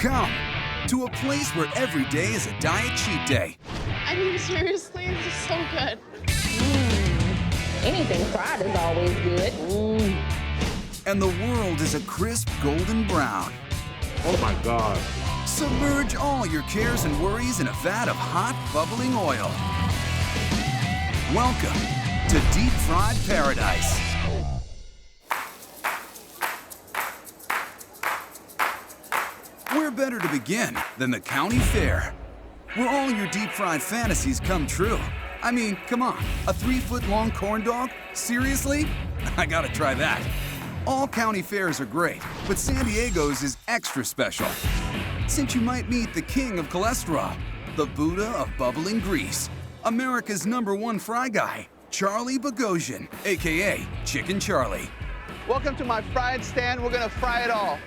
Come to a place where every day is a diet cheat day. I mean, seriously, this is so good. Anything fried is always good. And the world is a crisp golden brown. Oh my God. Submerge all your cares and worries in a vat of hot, bubbling oil. Welcome to Deep Fried Paradise. Where better to begin than the county fair, where all your deep fried fantasies come true. I mean, come on, a 3-foot-long corn dog? Seriously? I gotta try that. All county fairs are great, but San Diego's is extra special. Since you might meet the king of cholesterol, the Buddha of bubbling grease, America's #1 fry guy, Charlie Bogosian, AKA Chicken Charlie. Welcome to my fried stand. We're gonna fry it all.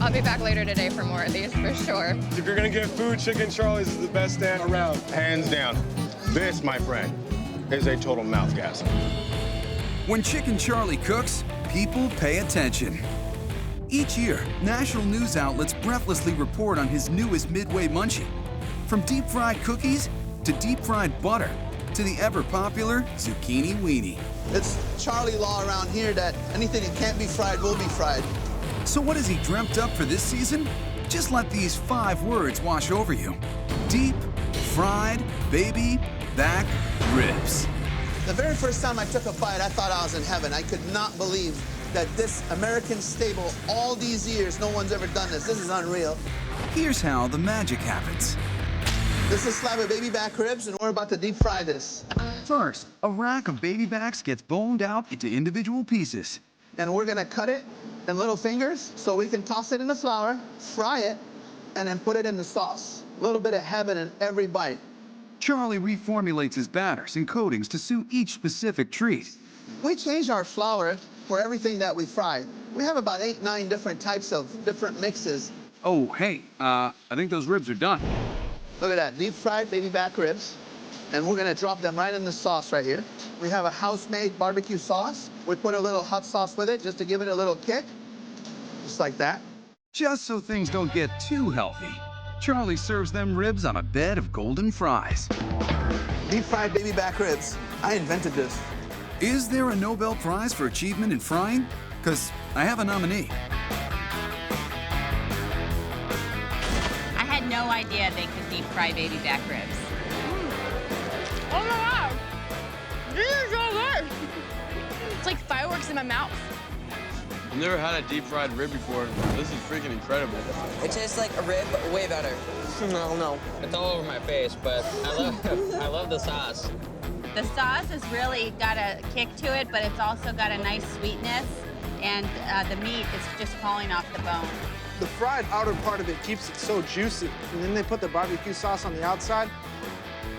I'll be back later today for more of these for sure. If you're gonna get food, Chicken Charlie's is the best stand around. Hands down. This, my friend, is a total mouth gas. When Chicken Charlie cooks, people pay attention. Each year, national news outlets breathlessly report on his newest midway munchie. From deep-fried cookies to deep-fried butter to the ever-popular zucchini weenie. It's Charlie law around here that anything that can't be fried will be fried. So what has he dreamt up for this season? Just let these 5 words wash over you. Deep fried baby back ribs. The very first time I took a bite, I thought I was in heaven. I could not believe that this American stable, all these years, no one's ever done this. This is unreal. Here's how the magic happens. This is a slab of baby back ribs, and we're about to deep fry this. First, a rack of baby backs gets boned out into individual pieces. And we're gonna cut it in little fingers so we can toss it in the flour, fry it, and then put it in the sauce. A little bit of heaven in every bite. Charlie reformulates his batters and coatings to suit each specific treat. We change our flour for everything that we fry. We have about 8, 9 different types of different mixes. Oh, hey, I think those ribs are done. Look at that, deep fried baby back ribs. And we're gonna drop them right in the sauce right here. We have a house-made barbecue sauce. We put a little hot sauce with it just to give it a little kick. Just like that. Just so things don't get too healthy, Charlie serves them ribs on a bed of golden fries. Deep fried baby back ribs. I invented this. Is there a Nobel Prize for achievement in frying? 'Cause I have a nominee. I had no idea they could deep fry baby back ribs. Oh my God! This is so good! It's like fireworks in my mouth. I've never had a deep fried rib before. This is freaking incredible. It tastes like a rib, but way better. No. It's all over my face, but I love the sauce. The sauce has really got a kick to it, but it's also got a nice sweetness, and the meat is just falling off the bone. The fried outer part of it keeps it so juicy, and then they put the barbecue sauce on the outside.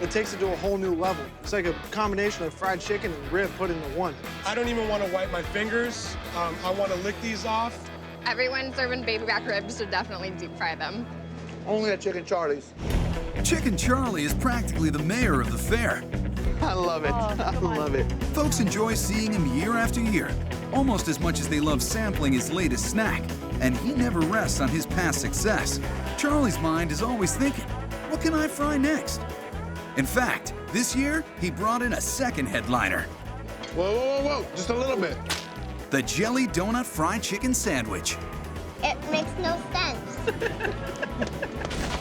It takes it to a whole new level. It's like a combination of fried chicken and rib put into one. I don't even want to wipe my fingers. I want to lick these off. Everyone serving baby back ribs should definitely deep fry them. Only at Chicken Charlie's. Chicken Charlie is practically the mayor of the fair. I love it. I love it. Folks enjoy seeing him year after year, almost as much as they love sampling his latest snack. And he never rests on his past success. Charlie's mind is always thinking, what can I fry next? In fact, this year, he brought in a second headliner. Whoa. Just a little bit. The Jelly Donut Fried Chicken Sandwich. It makes no sense.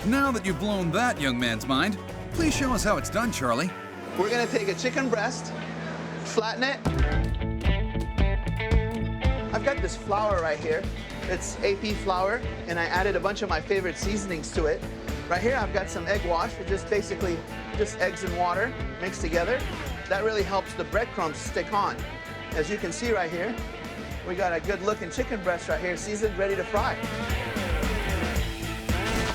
Now that you've blown that young man's mind, please show us how it's done, Charlie. We're gonna take a chicken breast, flatten it. I've got this flour right here. It's AP flour, and I added a bunch of my favorite seasonings to it. Right here, I've got some egg wash. It's just basically just eggs and water mixed together. That really helps the breadcrumbs stick on. As you can see right here, we got a good looking chicken breast right here, seasoned, ready to fry.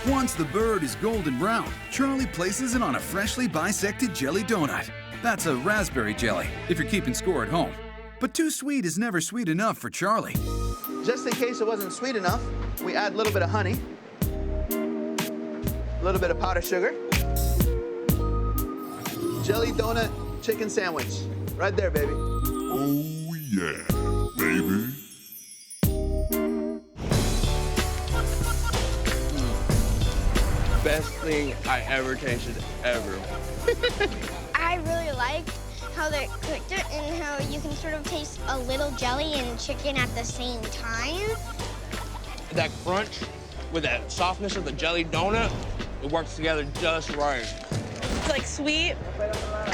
Once the bird is golden brown, Charlie places it on a freshly bisected jelly donut. That's a raspberry jelly, if you're keeping score at home. But too sweet is never sweet enough for Charlie. Just in case it wasn't sweet enough, we add a little bit of honey, a little bit of powdered sugar. Jelly donut chicken sandwich. Right there, baby. Oh, yeah, baby. best thing I ever tasted, ever. I really like how they cooked it and how you can sort of taste a little jelly and chicken at the same time. That crunch with that softness of the jelly donut, it works together just right. It's like sweet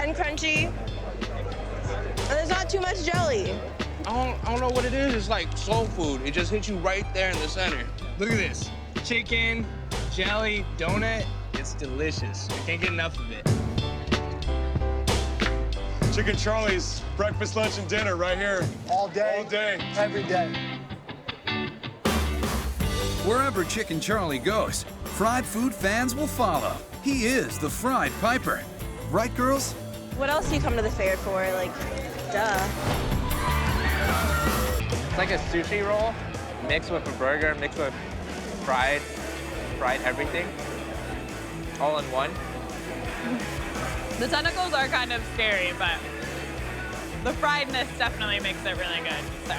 and crunchy, and there's not too much jelly. I don't know what it is. It's like soul food. It just hits you right there in the center. Look at this. Chicken, jelly, donut. It's delicious. I can't get enough of it. Chicken Charlie's breakfast, lunch, and dinner right here. All day. All day. Every day. Wherever Chicken Charlie goes, fried food fans will follow. He is the Fried Piper. Right, girls? What else do you come to the fair for? Like, duh. It's like a sushi roll mixed with a burger, mixed with fried everything, all in one. The tentacles are kind of scary, but the friedness definitely makes it really good, so.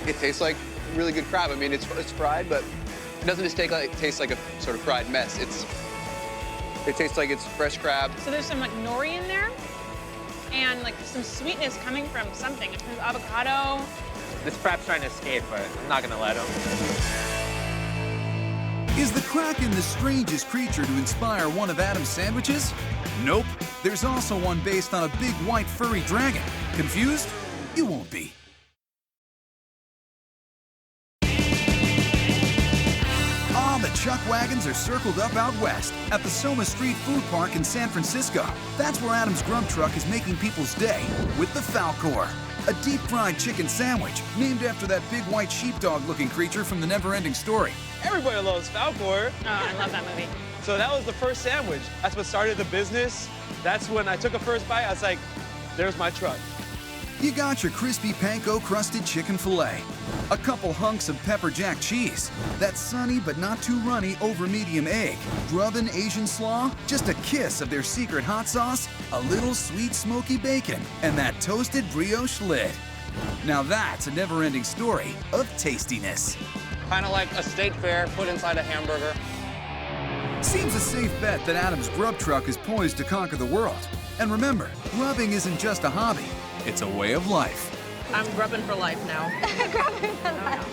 It tastes like really good crab. I mean, it's fried, but it doesn't just taste like a sort of fried mess. It tastes like it's fresh crab. So there's some like nori in there and like some sweetness coming from something. There's avocado. This crab's trying to escape, but I'm not gonna let him. Is the Kraken the strangest creature to inspire one of Adam's sandwiches? Nope. There's also one based on a big white furry dragon. Confused? You won't be. The Chuck Wagons are circled up out west at the Soma Street Food Park in San Francisco. That's where Adam's Grub Truck is making people's day with the Falcor, a deep-fried chicken sandwich named after that big white sheepdog-looking creature from the Never-Ending Story. Everybody loves Falcor. Oh, I love that movie. So that was the first sandwich. That's what started the business. That's when I took a first bite. I was like, there's my truck. You got your crispy panko-crusted chicken fillet, a couple hunks of pepper jack cheese, that sunny but not too runny over-medium egg, druven Asian slaw, just a kiss of their secret hot sauce, a little sweet smoky bacon, and that toasted brioche lid. Now that's a never-ending story of tastiness. Kind of like a state fair put inside a hamburger. Seems a safe bet that Adam's Grub Truck is poised to conquer the world. And remember, grubbing isn't just a hobby. It's a way of life. I'm grubbing for life now. Grubbing for life.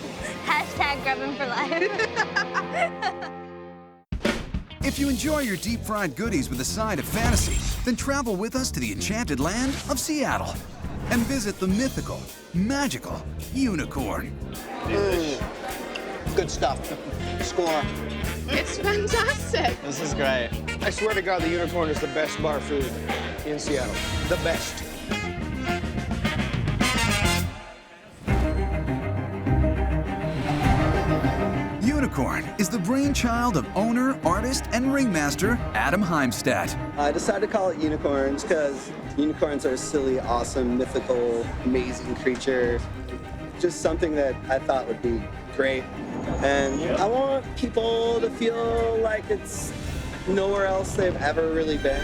Hashtag grubbing for life. If you enjoy your deep-fried goodies with a side of fantasy, then travel with us to the enchanted land of Seattle and visit the mythical, magical Unicorn. Good stuff. Score. It's fantastic. This is great. I swear to God, the Unicorn is the best bar food in Seattle. The best. Unicorn is the brainchild of owner, artist, and ringmaster Adam Heimstadt. I decided to call it unicorns because unicorns are a silly, awesome, mythical, amazing creature. Just something that I thought would be great. And I want people to feel like it's nowhere else they've ever really been.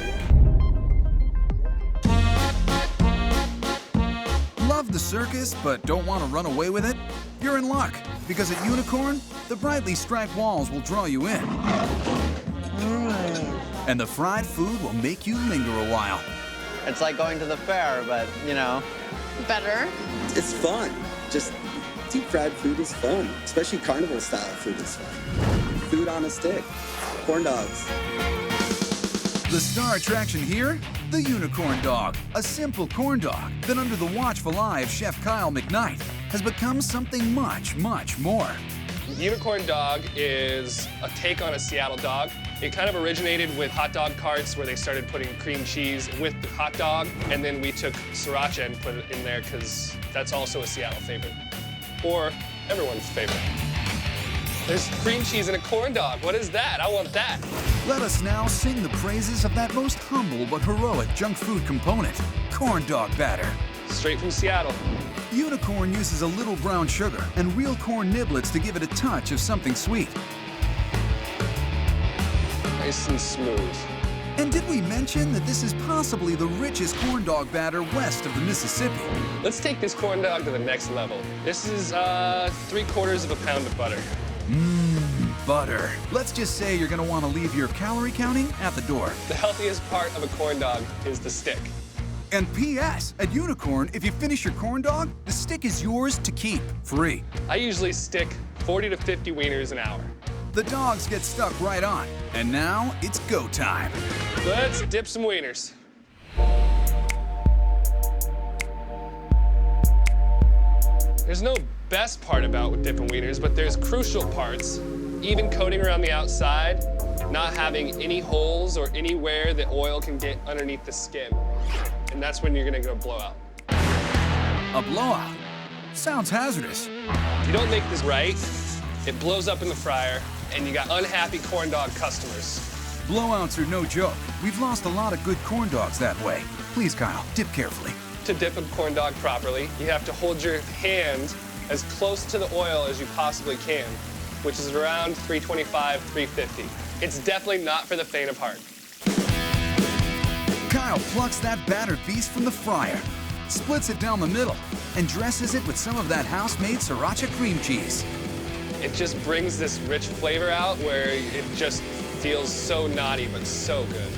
Love the circus but don't want to run away with it? You're in luck, because at Unicorn, the brightly striped walls will draw you in. And the fried food will make you linger a while. It's like going to the fair, but, you know. Better. It's fun. Just deep fried food is fun, especially carnival style food is fun. Food on a stick, corn dogs. The star attraction here? The Unicorn Dog, a simple corn dog that under the watchful eye of Chef Kyle McKnight has become something much, much more. Unicorn Dog is a take on a Seattle dog. It kind of originated with hot dog carts where they started putting cream cheese with the hot dog, and then we took sriracha and put it in there because that's also a Seattle favorite, or everyone's favorite. There's cream cheese in a corn dog. What is that? I want that. Let us now sing the praises of that most humble but heroic junk food component, corn dog batter. Straight from Seattle. Unicorn uses a little brown sugar and real corn niblets to give it a touch of something sweet. Nice and smooth. And did we mention that this is possibly the richest corn dog batter west of the Mississippi? Let's take this corn dog to the next level. This is 3/4 of a pound of butter. butter. Let's just say you're gonna wanna leave your calorie counting at the door. The healthiest part of a corn dog is the stick. And P.S. At Unicorn, if you finish your corn dog, the stick is yours to keep, free. I usually stick 40 to 50 wieners an hour. The dogs get stuck right on. And now it's go time. Let's dip some wieners. There's no best part about dipping wieners, but there's crucial parts. Even coating around the outside, not having any holes or anywhere that oil can get underneath the skin. And that's when you're gonna get a blowout. A blowout? Sounds hazardous. If you don't make this right, it blows up in the fryer, and you got unhappy corn dog customers. Blowouts are no joke. We've lost a lot of good corn dogs that way. Please, Kyle, dip carefully. To dip a corn dog properly, you have to hold your hand as close to the oil as you possibly can, which is around 325, 350. It's definitely not for the faint of heart. Kyle plucks that battered beast from the fryer, splits it down the middle, and dresses it with some of that house-made sriracha cream cheese. It just brings this rich flavor out where it just feels so naughty, but so good.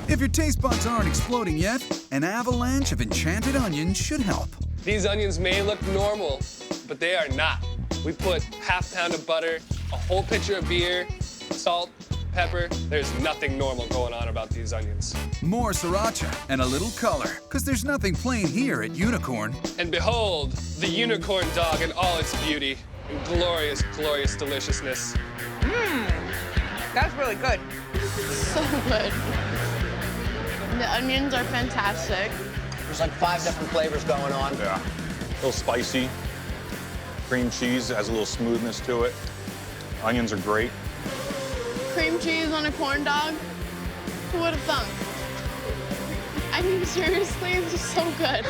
If your taste buds aren't exploding yet, an avalanche of enchanted onions should help. These onions may look normal, but they are not. We put ½ pound of butter, a whole pitcher of beer, salt, pepper. There's nothing normal going on about these onions. More sriracha and a little color, because there's nothing plain here at Unicorn. And behold, the unicorn dog in all its beauty and glorious, glorious deliciousness. That's really good. So good. The onions are fantastic. There's like 5 different flavors going on. Yeah. A little spicy. Cream cheese has a little smoothness to it. Onions are great. Cream cheese on a corn dog? Who would have thunk? I mean, seriously, it's just so good.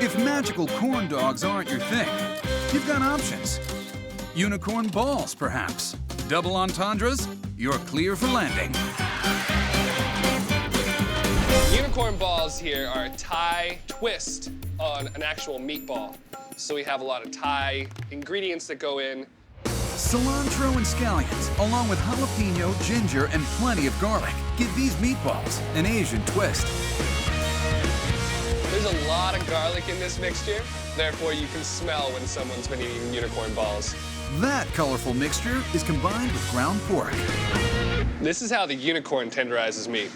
If magical corn dogs aren't your thing, you've got options. Unicorn balls, perhaps. Double entendres? You're clear for landing. Unicorn balls here are a Thai twist on an actual meatball. So we have a lot of Thai ingredients that go in. Cilantro and scallions, along with jalapeno, ginger, and plenty of garlic, give these meatballs an Asian twist. There's a lot of garlic in this mixture, therefore you can smell when someone's been eating unicorn balls. That colorful mixture is combined with ground pork. This is how the unicorn tenderizes meat.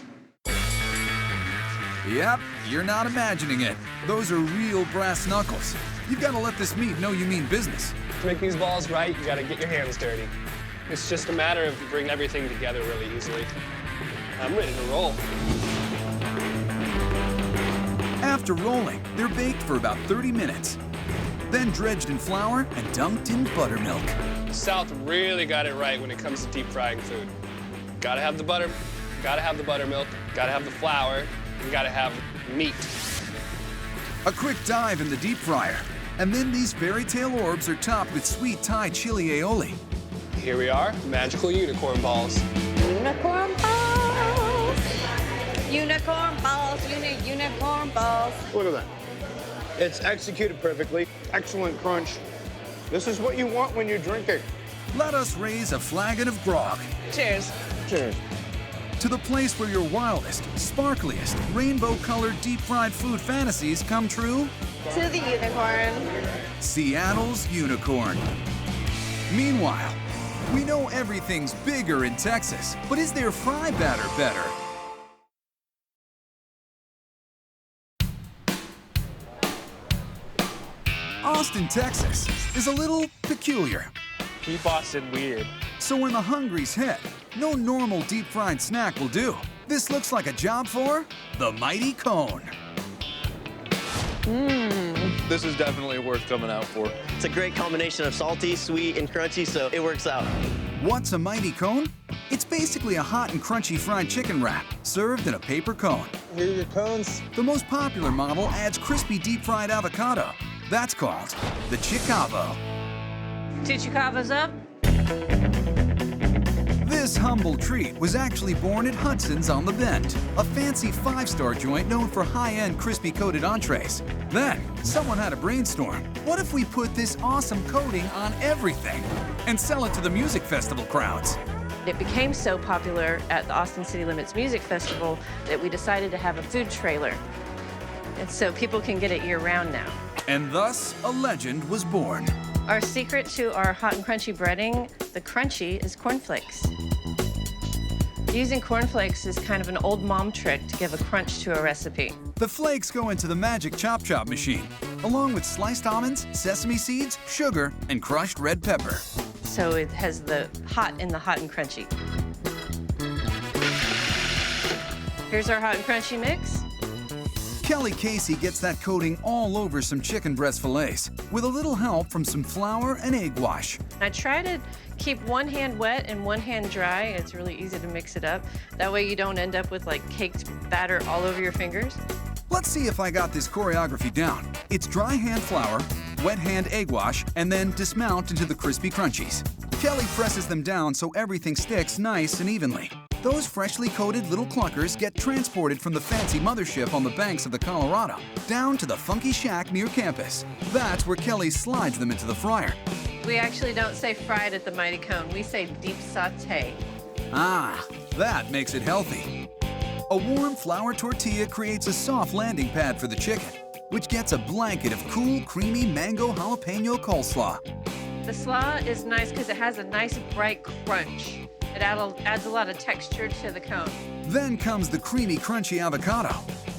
Yep, you're not imagining it. Those are real brass knuckles. You've got to let this meat know you mean business. To make these balls right, you got to get your hands dirty. It's just a matter of bringing everything together really easily. I'm ready to roll. After rolling, they're baked for about 30 minutes. Then dredged in flour and dunked in buttermilk. The South really got it right when it comes to deep frying food. Gotta have the butter, gotta have the buttermilk, gotta have the flour, and gotta have meat. A quick dive in the deep fryer, and then these fairy tale orbs are topped with sweet Thai chili aioli. Here we are, magical unicorn balls. Unicorn balls. Unicorn balls, unicorn balls. Look at that. It's executed perfectly. Excellent crunch. This is what you want when you're drinking. Let us raise a flagon of grog. Cheers. Cheers. To the place where your wildest, sparkliest, rainbow-colored deep-fried food fantasies come true. To the unicorn. Seattle's Unicorn. Meanwhile, we know everything's bigger in Texas, but is their fry batter better? Austin, Texas is a little peculiar. Keep Austin weird. So when the hungry's hit, no normal deep-fried snack will do. This looks like a job for the mighty cone. This is definitely worth coming out for. It's a great combination of salty, sweet, and crunchy, so it works out. What's a mighty cone? It's basically a hot and crunchy fried chicken wrap, served in a paper cone. Here are your cones. The most popular model adds crispy deep-fried avocado. That's called the Chicavo. Chichikava's up. This humble treat was actually born at Hudson's on the Bend, a fancy five-star joint known for high-end crispy-coated entrees. Then, someone had a brainstorm. What if we put this awesome coating on everything and sell it to the music festival crowds? It became so popular at the Austin City Limits Music Festival that we decided to have a food trailer. And so people can get it year-round now. And thus, a legend was born. Our secret to our hot and crunchy breading, the crunchy, is cornflakes. Using cornflakes is kind of an old mom trick to give a crunch to a recipe. The flakes go into the magic chop machine, along with sliced almonds, sesame seeds, sugar, and crushed red pepper. So it has the hot in the hot and crunchy. Here's our hot and crunchy mix. Kelly Casey gets that coating all over some chicken breast fillets, with a little help from some flour and egg wash. I try to keep one hand wet and one hand dry. It's really easy to mix it up. That way you don't end up with like caked batter all over your fingers. Let's see if I got this choreography down. It's dry hand flour, wet hand egg wash, and then dismount into the crispy crunchies. Kelly presses them down so everything sticks nice and evenly. Those freshly coated little clunkers get transported from the fancy mothership on the banks of the Colorado down to the funky shack near campus. That's where Kelly slides them into the fryer. We actually don't say fried at the Mighty Cone. We say deep saute. Ah, that makes it healthy. A warm flour tortilla creates a soft landing pad for the chicken, which gets a blanket of cool, creamy mango jalapeno coleslaw. The slaw is nice because it has a nice bright crunch. It adds a lot of texture to the cone. Then comes the creamy, crunchy avocado.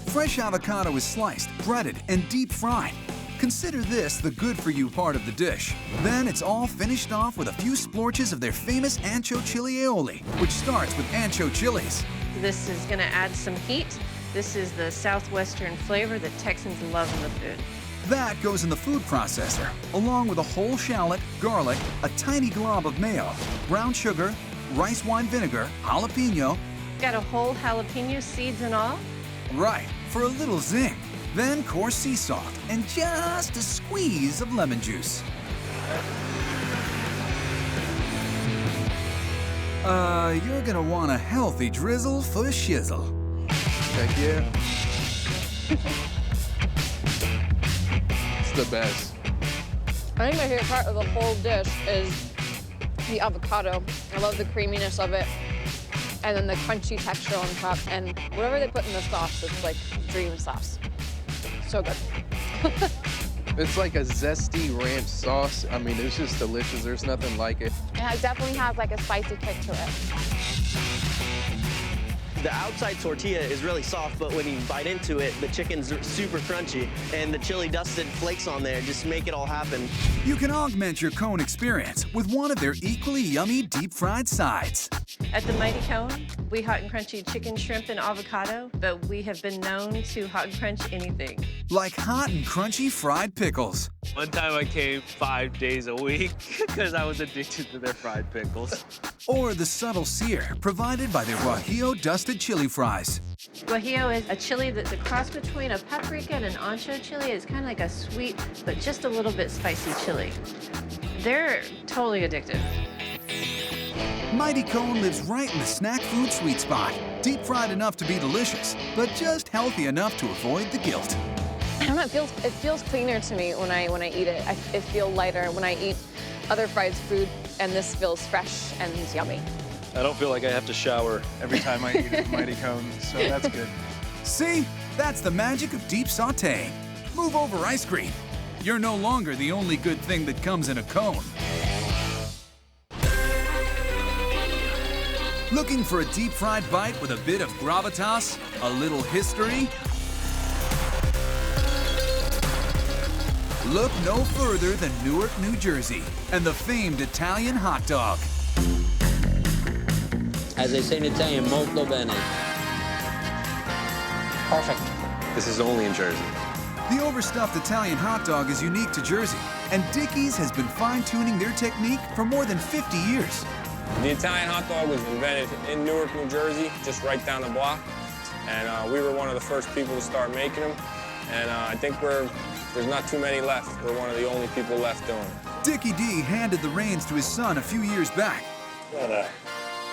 Fresh avocado is sliced, breaded, and deep fried. Consider this the good-for-you part of the dish. Then it's all finished off with a few splorches of their famous ancho chili aioli, which starts with ancho chilies. This is going to add some heat. This is the southwestern flavor that Texans love in the food. That goes in the food processor, along with a whole shallot, garlic, a tiny glob of mayo, brown sugar, rice wine vinegar, jalapeno. Got a whole jalapeno, seeds and all? Right, for a little zing. Then coarse sea salt and just a squeeze of lemon juice. You're gonna want a healthy drizzle for the shizzle. Heck yeah. It's the best. I think my favorite part of the whole dish is the avocado. I love the creaminess of it. And then the crunchy texture on top. And whatever they put in the sauce, it's like dream sauce. So good. It's like a zesty ranch sauce. I mean, it's just delicious. There's nothing like it. It definitely has like a spicy kick to it. The outside tortilla is really soft, but when you bite into it, the chicken's super crunchy, and the chili dusted flakes on there just make it all happen. You can augment your cone experience with one of their equally yummy deep-fried sides. At the Mighty Cone, we hot and crunchy chicken, shrimp, and avocado, but we have been known to hot and crunch anything. Like hot and crunchy fried pickles. One time I came 5 days a week because I was addicted to their fried pickles. Or the subtle sear provided by their guajillo dusted chili fries. Guajillo is a chili that's a cross between a paprika and an ancho chili. It's kind of like a sweet, but just a little bit spicy chili. They're totally addictive. Mighty Cone lives right in the snack food sweet spot. Deep fried enough to be delicious, but just healthy enough to avoid the guilt. I don't know, it feels cleaner to me when I eat it. It feels lighter when I eat other fried food, and this feels fresh and yummy. I don't feel like I have to shower every time I eat a Mighty Cone, so that's good. See? That's the magic of deep sauteing. Move over ice cream. You're no longer the only good thing that comes in a cone. Looking for a deep-fried bite with a bit of gravitas, a little history? Look no further than Newark, New Jersey, and the famed Italian hot dog. As they say in Italian, molto bene. Perfect. This is only in Jersey. The overstuffed Italian hot dog is unique to Jersey, and Dickies has been fine-tuning their technique for more than 50 years. The Italian hot dog was invented in Newark, New Jersey, just right down the block. And we were one of the first people to start making them. And I think there's not too many left. We're one of the only people left doing it. Dickie D handed the reins to his son a few years back.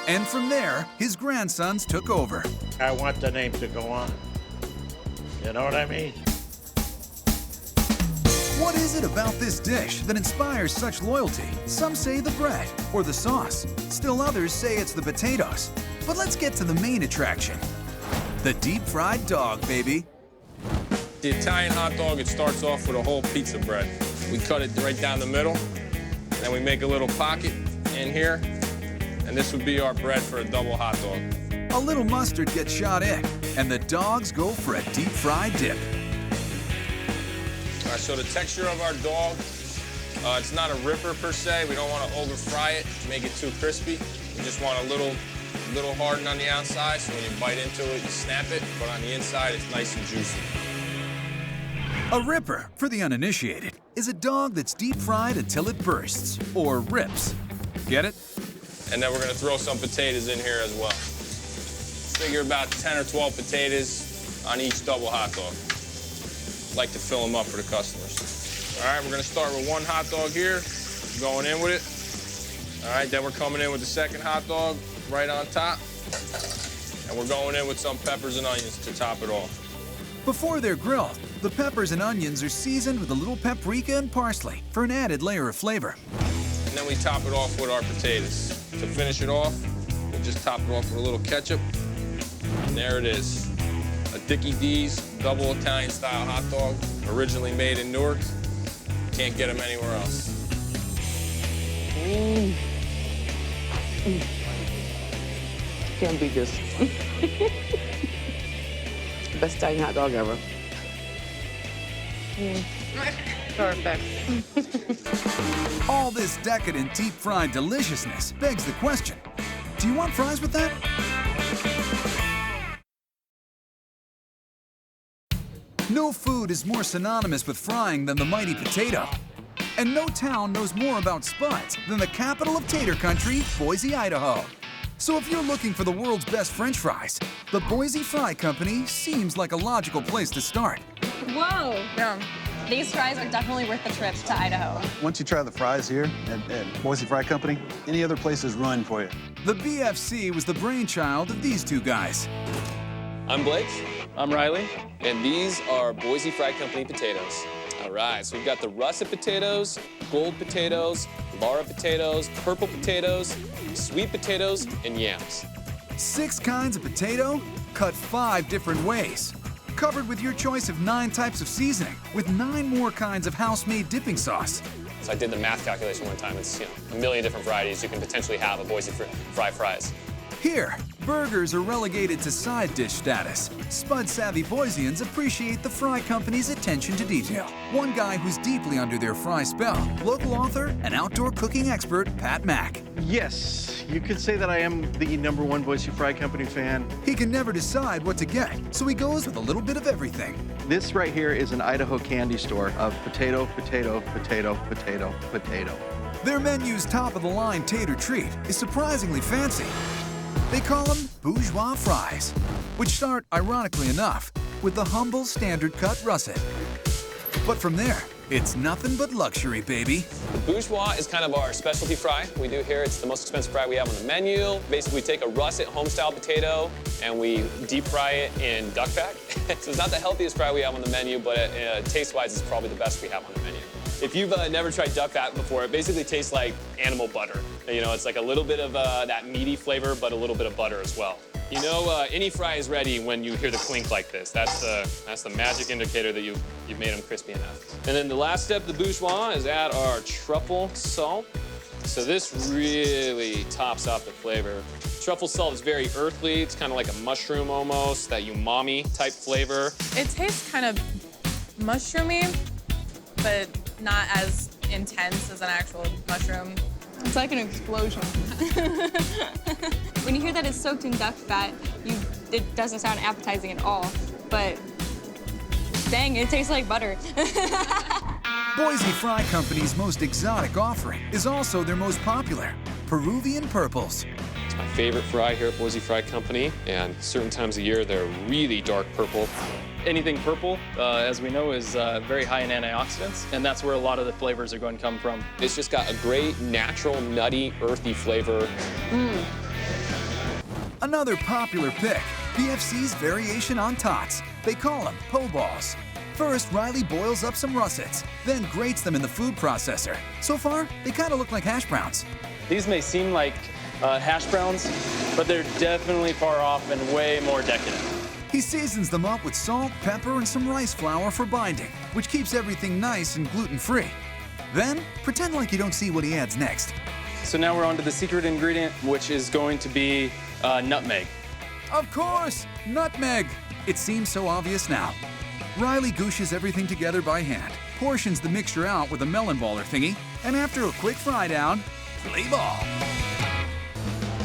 And from there, his grandsons took over. I want the name to go on. You know what I mean? What is it about this dish that inspires such loyalty? Some say the bread or the sauce. Still others say it's the potatoes. But let's get to the main attraction. The deep-fried dog, baby. The Italian hot dog, it starts off with a whole pizza bread. We cut it right down the middle, then we make a little pocket in here, and this would be our bread for a double hot dog. A little mustard gets shot in, and the dogs go for a deep-fried dip. All right, so the texture of our dog, it's not a ripper per se. We don't want to over-fry it, make it too crispy. We just want a little hardened on the outside, so when you bite into it, you snap it, but on the inside, it's nice and juicy. A ripper, for the uninitiated, is a dog that's deep-fried until it bursts, or rips. Get it? And then we're gonna throw some potatoes in here as well. Figure about 10 or 12 potatoes on each double hot dog. Like to fill them up for the customers. All right, we're gonna start with one hot dog here, going in with it. All right, then we're coming in with the second hot dog right on top. And we're going in with some peppers and onions to top it off. Before they're grilled, the peppers and onions are seasoned with a little paprika and parsley for an added layer of flavor. And then we top it off with our potatoes. To finish it off, we'll just top it off with a little ketchup. And there it is. A Dickie D's double Italian style hot dog, originally made in Newark. Can't get them anywhere else. Can't beat this. Best Italian hot dog ever. Perfect. All this decadent deep-fried deliciousness begs the question, do you want fries with that? No food is more synonymous with frying than the mighty potato. And no town knows more about spuds than the capital of tater country, Boise, Idaho. So if you're looking for the world's best French fries, the Boise Fry Company seems like a logical place to start. Whoa! Yeah. These fries are definitely worth the trip to Idaho. Once you try the fries here at Boise Fry Company, any other place is ruined for you. The BFC was the brainchild of these two guys. I'm Blake. I'm Riley. And these are Boise Fry Company potatoes. All right, so we've got the russet potatoes, gold potatoes, Lara potatoes, purple potatoes, sweet potatoes, and yams. 6 kinds of potato, cut 5 different ways. Covered with your choice of 9 types of seasoning, with 9 more kinds of house-made dipping sauce. So I did the math calculation one time. It's, a million different varieties you can potentially have of Boise Fry fries. Here, burgers are relegated to side dish status. Spud-savvy Boiseans appreciate the Fry Company's attention to detail. One guy who's deeply under their fry spell, local author and outdoor cooking expert, Pat Mack. Yes, you could say that I am the #1 Boise Fry Company fan. He can never decide what to get, so he goes with a little bit of everything. This right here is an Idaho candy store of potato, potato, potato, potato, potato. Their menu's top-of-the-line tater treat is surprisingly fancy. They call them bourgeois fries, which start, ironically enough, with the humble standard cut russet. But from there, it's nothing but luxury, baby. The bourgeois is kind of our specialty fry we do here. It's the most expensive fry we have on the menu. Basically, we take a russet home-style potato and we deep fry it in duck fat. So it's not the healthiest fry we have on the menu, but taste-wise, it's probably the best we have on the menu. If you've never tried duck fat before, it basically tastes like animal butter. It's like a little bit of that meaty flavor, but a little bit of butter as well. Any fry is ready when you hear the clink like this. That's the magic indicator that you've made them crispy enough. And then the last step, the bourgeois, is add our truffle salt. So this really tops off the flavor. Truffle salt is very earthly. It's kind of like a mushroom almost, that umami type flavor. It tastes kind of mushroomy, but not as intense as an actual mushroom. It's like an explosion. When you hear that it's soaked in duck fat, it doesn't sound appetizing at all, but dang, it tastes like butter. Boise Fry Company's most exotic offering is also their most popular, Peruvian purples. It's my favorite fry here at Boise Fry Company, and certain times of year they're really dark purple. Anything purple, as we know, is very high in antioxidants, and that's where a lot of the flavors are going to come from. It's just got a great, natural, nutty, earthy flavor. Another popular pick, PFC's variation on tots. They call them po' balls. First, Riley boils up some russets, then grates them in the food processor. So far, they kind of look like hash browns. These may seem like hash browns, but they're definitely far off and way more decadent. He seasons them up with salt, pepper, and some rice flour for binding, which keeps everything nice and gluten-free. Then, pretend like you don't see what he adds next. So now we're on to the secret ingredient, which is going to be nutmeg. Of course, nutmeg. It seems so obvious now. Riley gooshes everything together by hand, portions the mixture out with a melon baller thingy, and after a quick fry down, play ball.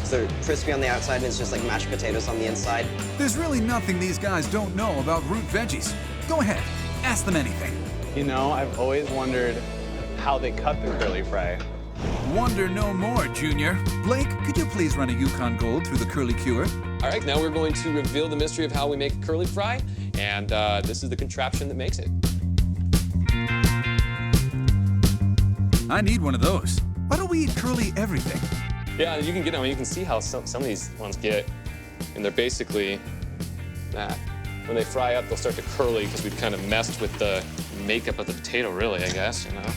So they're crispy on the outside and it's just like mashed potatoes on the inside. There's really nothing these guys don't know about root veggies. Go ahead, ask them anything. You know, I've always wondered how they cut the curly fry. Wonder no more, Junior. Blake, could you please run a Yukon Gold through the curly cure? All right, now we're going to reveal the mystery of how we make a curly fry, and this is the contraption that makes it. I need one of those. Why don't we eat curly everything? Yeah, you can get them. You can see how some of these ones get, and they're basically that. When they fry up, they'll start to curly because we've kind of messed with the makeup of the potato, really, I guess, you know?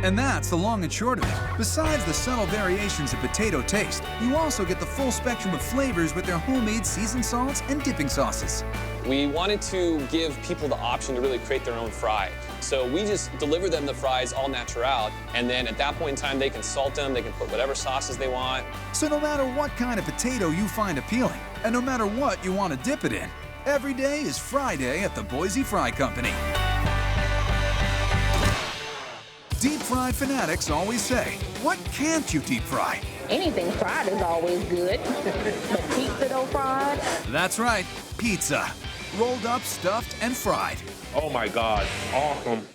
And that's the long and short of it. Besides the subtle variations of potato taste, you also get the full spectrum of flavors with their homemade seasoned salts and dipping sauces. We wanted to give people the option to really create their own fry. So we just deliver them the fries all natural, and then at that point in time, they can salt them, they can put whatever sauces they want. So no matter what kind of potato you find appealing, and no matter what you want to dip it in, every day is Friday at the Boise Fry Company. Deep fried fanatics always say, what can't you deep fry? Anything fried is always good, but pizza though fried? That's right, pizza. Rolled up, stuffed, and fried. Oh my God, awesome.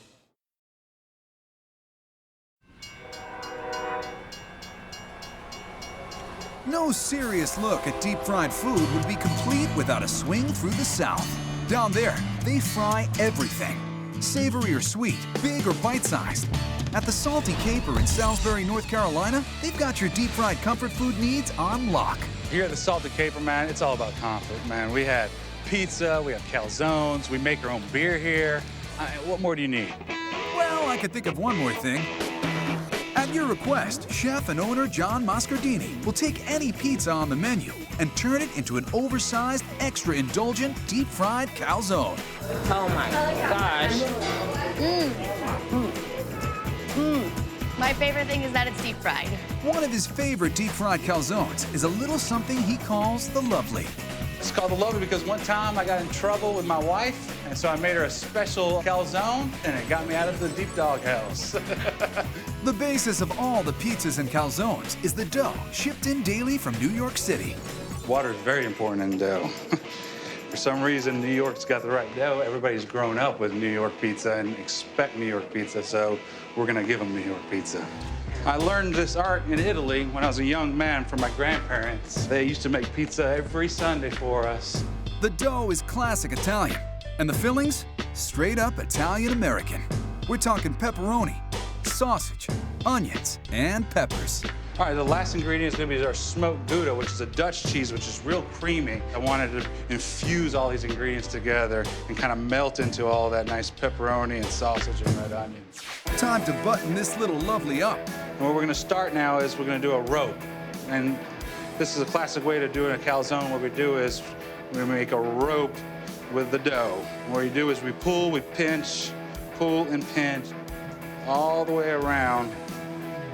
No serious look at deep fried food would be complete without a swing through the South. Down there, they fry everything. Savory or sweet, big or bite-sized. At the Salty Caper in Salisbury, North Carolina, they've got your deep fried comfort food needs on lock. Here at the Salty Caper, man, it's all about comfort, man. We had pizza, we have calzones, we make our own beer here. What more do you need? Well, I could think of one more thing. At your request, chef and owner John Moscardini will take any pizza on the menu and turn it into an oversized, extra indulgent, deep-fried calzone. Oh my gosh. My favorite thing is that it's deep fried. One of his favorite deep-fried calzones is a little something he calls the lovely. It's called the lovely because one time I got in trouble with my wife, and so I made her a special calzone, and it got me out of the deep dog house. The basis of all the pizzas and calzones is the dough shipped in daily from New York City. Water is very important in dough. For some reason, New York's got the right dough. Everybody's grown up with New York pizza and expect New York pizza, so we're gonna give them New York pizza. I learned this art in Italy when I was a young man from my grandparents. They used to make pizza every Sunday for us. The dough is classic Italian, and the fillings, straight up Italian-American. We're talking pepperoni, sausage, onions, and peppers. All right, the last ingredient is gonna be our smoked Gouda, which is a Dutch cheese, which is real creamy. I wanted to infuse all these ingredients together and kind of melt into all that nice pepperoni and sausage and red onions. Time to button this little lovely up. And what we're gonna start now is we're gonna do a rope. And this is a classic way to do a calzone. What we do is we make a rope with the dough. And what we do is we pull, we pinch, pull and pinch all the way around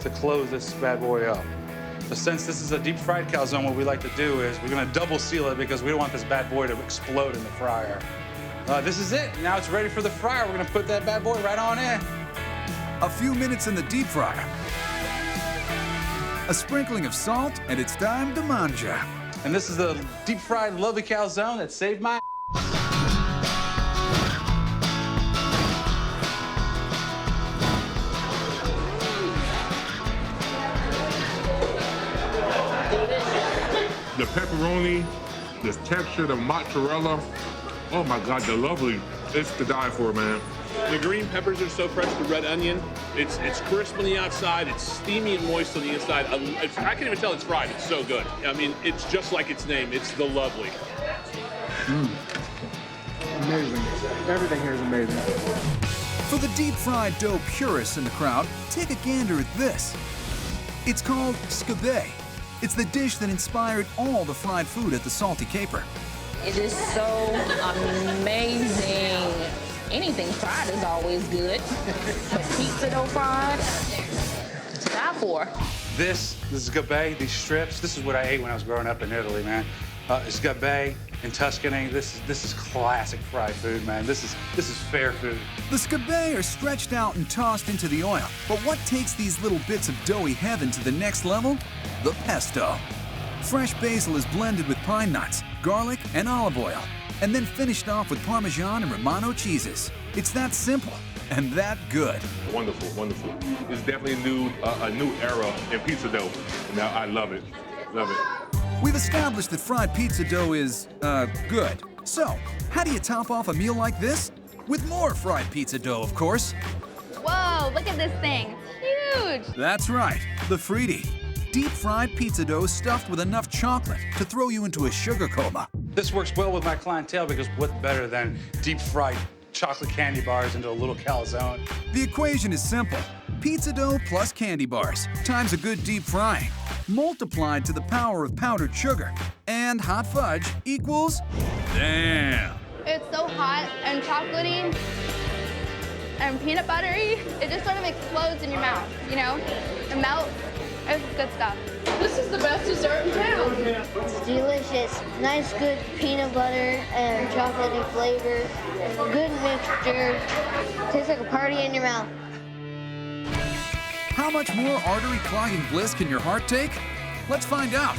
to close this bad boy up. But since this is a deep fried calzone, what we like to do is we're gonna double seal it because we don't want this bad boy to explode in the fryer. This is it. Now it's ready for the fryer. We're gonna put that bad boy right on in. A few minutes in the deep fryer. A sprinkling of salt, and it's time to manja. And this is the deep fried lovely calzone that saved my The pepperoni, the texture, the mozzarella. Oh my God, the lovely. It's to die for, man. The green peppers are so fresh, the red onion. It's crisp on the outside, it's steamy and moist on the inside. I can't even tell it's fried, it's so good. I mean, it's just like its name, it's the lovely. Amazing. Everything here is amazing. For the deep-fried dough purists in the crowd, take a gander at this. It's called scabeille. It's the dish that inspired all the fried food at the Salty Caper. It is so amazing. Anything fried is always good. But pizza dough fried, to die for. This is scabeille, these strips. This is what I ate when I was growing up in Italy, man. Scabeille in Tuscany. This is classic fried food, man. This is fair food. The scabeille are stretched out and tossed into the oil. But what takes these little bits of doughy heaven to the next level? The pesto. Fresh basil is blended with pine nuts, garlic, and olive oil, and then finished off with Parmesan and Romano cheeses. It's that simple and that good. Wonderful, wonderful. It's definitely a new era in pizza dough. Now I love it, love it. We've established that fried pizza dough is, good. So, how do you top off a meal like this? With more fried pizza dough, of course. Whoa, look at this thing. It's huge. That's right, the Fritti. Deep-fried pizza dough stuffed with enough chocolate to throw you into a sugar coma. This works well with my clientele because what's better than deep-fried chocolate candy bars into a little calzone? The equation is simple. Pizza dough plus candy bars times a good deep frying, multiplied to the power of powdered sugar, and hot fudge equals damn. It's so hot and chocolatey and peanut buttery. It just sort of explodes in your mouth, you know? It melts. It's good stuff. This is the best dessert in town. It's delicious. Nice, good peanut butter and chocolatey flavor. Good mixture. Tastes like a party in your mouth. How much more artery-clogging bliss can your heart take? Let's find out.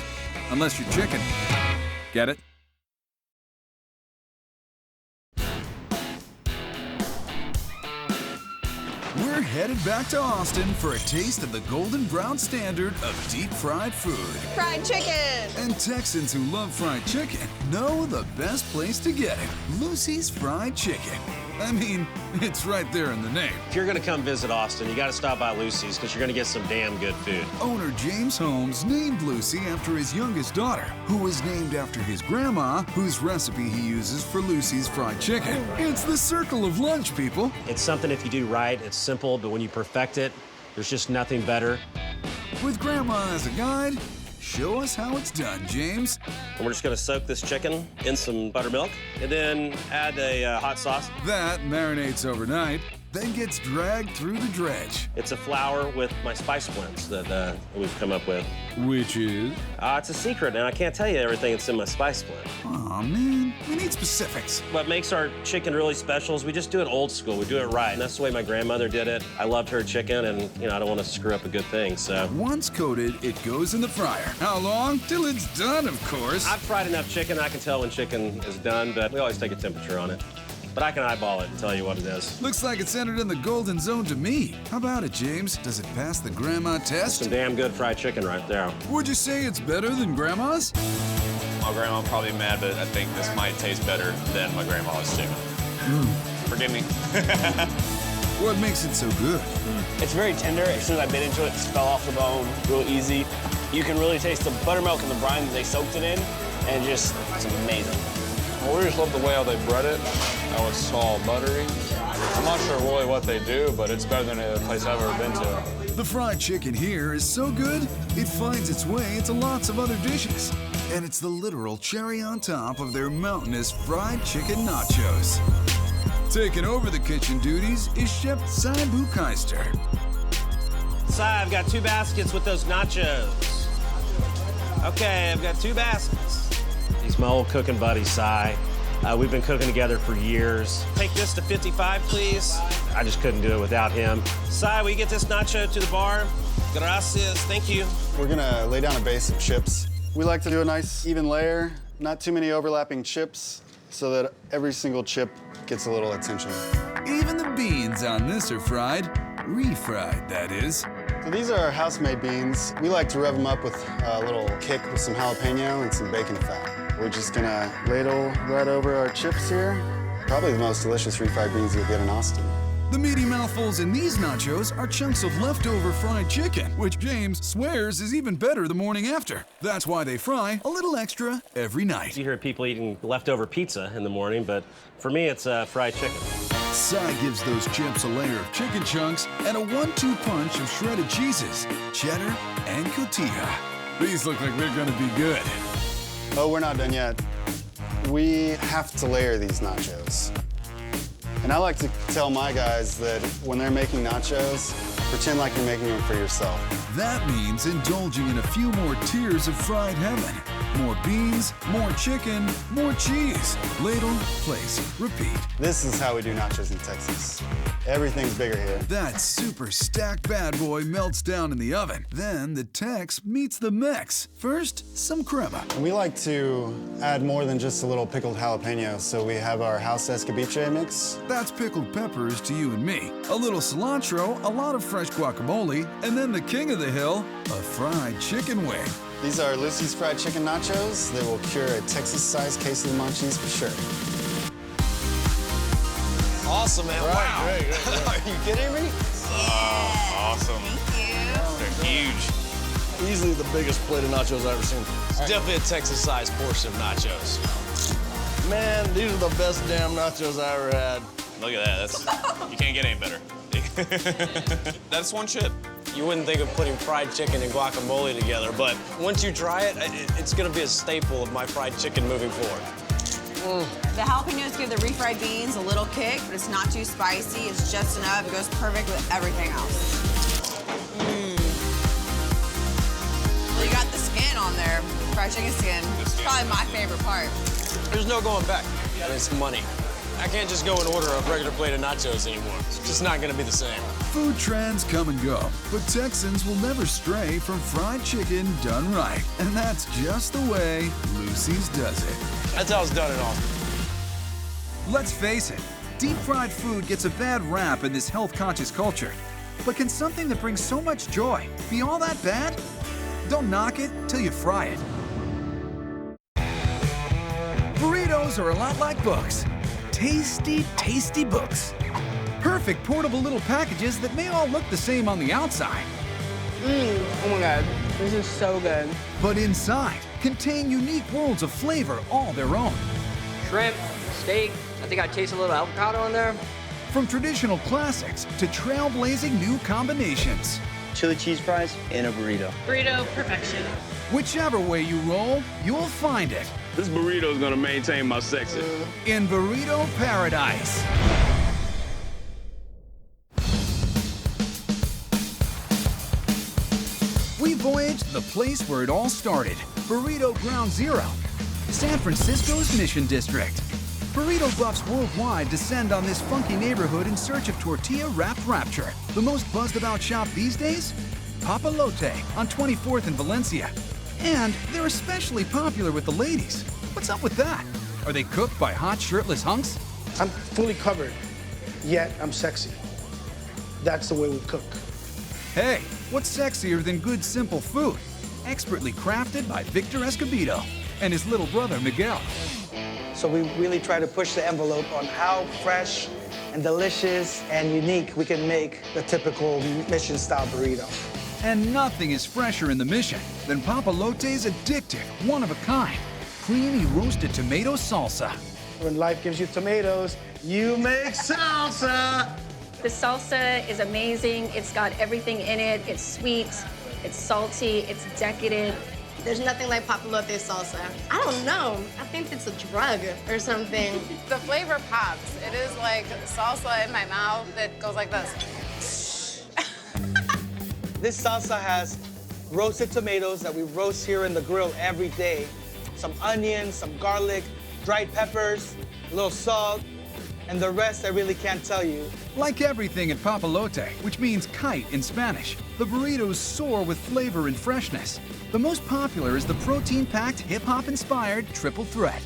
Unless you're chicken. Get it? We're headed back to Austin for a taste of the golden brown standard of deep-fried food. Fried chicken! And Texans who love fried chicken know the best place to get it. Lucy's Fried Chicken. I mean, it's right there in the name. If you're gonna come visit Austin, you gotta stop by Lucy's because you're gonna get some damn good food. Owner James Holmes named Lucy after his youngest daughter, who was named after his grandma, whose recipe he uses for Lucy's Fried Chicken. It's the circle of lunch, people. It's something if you do right, it's simple, but when you perfect it, there's just nothing better. With Grandma as a guide, show us how it's done, James. And we're just gonna soak this chicken in some buttermilk and then add a hot sauce. That marinates overnight, then gets dragged through the dredge. It's a flour with my spice blends that we've come up with. Which is? It's a secret, and I can't tell you everything that's in my spice blend. Aw, man, we need specifics. What makes our chicken really special is we just do it old school. We do it right, and that's the way my grandmother did it. I loved her chicken, and, you know, I don't want to screw up a good thing, so. Once coated, it goes in the fryer. How long? Till it's done, of course. I've fried enough chicken, I can tell when chicken is done, but we always take a temperature on it. But I can eyeball it and tell you what it is. Looks like it's entered in the golden zone to me. How about it, James? Does it pass the grandma test? Some damn good fried chicken right there. Would you say it's better than grandma's? My grandma probably mad, but I think this might taste better than my grandma's chicken. Forgive me. What makes it so good? It's very tender. As soon as I bit into it, it fell off the bone real easy. You can really taste the buttermilk and the brine that they soaked it in, and it's amazing. Well, we just love the way how they bread it. How it's all buttery. I'm not sure really what they do, but it's better than a place I've ever been to. The fried chicken here is so good, it finds its way into lots of other dishes. And it's the literal cherry on top of their mountainous fried chicken nachos. Taking over the kitchen duties is Chef Cy Bukeister. Cy, I've got 2 baskets with those nachos. Okay, I've got 2 baskets. He's my old cooking buddy, Cy. We've been cooking together for years. Take this to 55, please. I just couldn't do it without him. Cy, will you get this nacho to the bar? Gracias, thank you. We're gonna lay down a base of chips. We like to do a nice even layer, not too many overlapping chips, so that every single chip gets a little attention. Even the beans on this are fried. Refried, that is. So these are our house-made beans. We like to rev them up with a little kick with some jalapeno and some bacon fat. We're just gonna ladle right over our chips here. Probably the most delicious refried beans you'll get in Austin. The meaty mouthfuls in these nachos are chunks of leftover fried chicken, which James swears is even better the morning after. That's why they fry a little extra every night. You hear people eating leftover pizza in the morning, but for me, it's fried chicken. Cy gives those chips a layer of chicken chunks and a 1-2 punch of shredded cheeses, cheddar and cotija. These look like they're gonna be good. Oh, we're not done yet. We have to layer these nachos. And I like to tell my guys that when they're making nachos, pretend like you're making them for yourself. That means indulging in a few more tiers of fried heaven. More beans, more chicken, more cheese. Ladle, place, repeat. This is how we do nachos in Texas. Everything's bigger here. That super stacked bad boy melts down in the oven. Then the Tex meets the Mex. First, some crema. We like to add more than just a little pickled jalapeno, so we have our house escabeche mix. That's pickled peppers to you and me. A little cilantro, a lot of fresh guacamole, and then the king of the hill, a fried chicken wing. These are Lucy's fried chicken nachos. They will cure a Texas-sized case of the munchies for sure. Awesome, man. Wow. Great. Are you kidding me? Awesome. Thank you. They're huge. Easily the biggest plate of nachos I've ever seen. It's definitely a Texas-sized portion of nachos. Man, these are the best damn nachos I ever had. Look at that. You can't get any better. That's one chip. You wouldn't think of putting fried chicken and guacamole together, but once you try it, it's gonna be a staple of my fried chicken moving forward. The jalapenos give the refried beans a little kick, but it's not too spicy. It's just enough. It goes perfect with everything else. Well, you got the skin on there. Fried chicken skin. It's probably my favorite part. There's no going back. It's money. I can't just go and order a regular plate of nachos anymore. It's just not gonna be the same. Food trends come and go, but Texans will never stray from fried chicken done right. And that's just the way Lucy's does it. That's how it's done in Austin. Let's face it, deep-fried food gets a bad rap in this health-conscious culture. But can something that brings so much joy be all that bad? Don't knock it till you fry it. Burritos are a lot like books. Tasty, tasty books. Perfect portable little packages that may all look the same on the outside. Oh my God, this is so good. But inside contain unique worlds of flavor all their own. Shrimp, steak, I think I taste a little avocado in there. From traditional classics to trailblazing new combinations. Chili cheese fries in a burrito. Burrito perfection. Whichever way you roll, you'll find it. This burrito is gonna maintain my sexy. In Burrito Paradise. We voyage to the place where it all started, Burrito Ground Zero, San Francisco's Mission District. Burrito buffs worldwide descend on this funky neighborhood in search of tortilla-wrapped rapture. The most buzzed-about shop these days? Papa Lote on 24th in Valencia. And they're especially popular with the ladies. What's up with that? Are they cooked by hot, shirtless hunks? I'm fully covered, yet I'm sexy. That's the way we cook. Hey, what's sexier than good, simple food? Expertly crafted by Victor Escobedo and his little brother, Miguel. So we really try to push the envelope on how fresh and delicious and unique we can make the typical Mission-style burrito. And nothing is fresher in the Mission than Papa Lote's addictive, one-of-a-kind, creamy roasted tomato salsa. When life gives you tomatoes, you make salsa. The salsa is amazing. It's got everything in it. It's sweet, it's salty, it's decadent. There's nothing like Papa Lote salsa. I don't know. I think it's a drug or something. The flavor pops. It is like salsa in my mouth that goes like this. This salsa has roasted tomatoes that we roast here in the grill every day. Some onions, some garlic, dried peppers, a little salt, and the rest I really can't tell you. Like everything at Papa Lote, which means kite in Spanish, the burritos soar with flavor and freshness. The most popular is the protein-packed, hip-hop-inspired Triple Threat.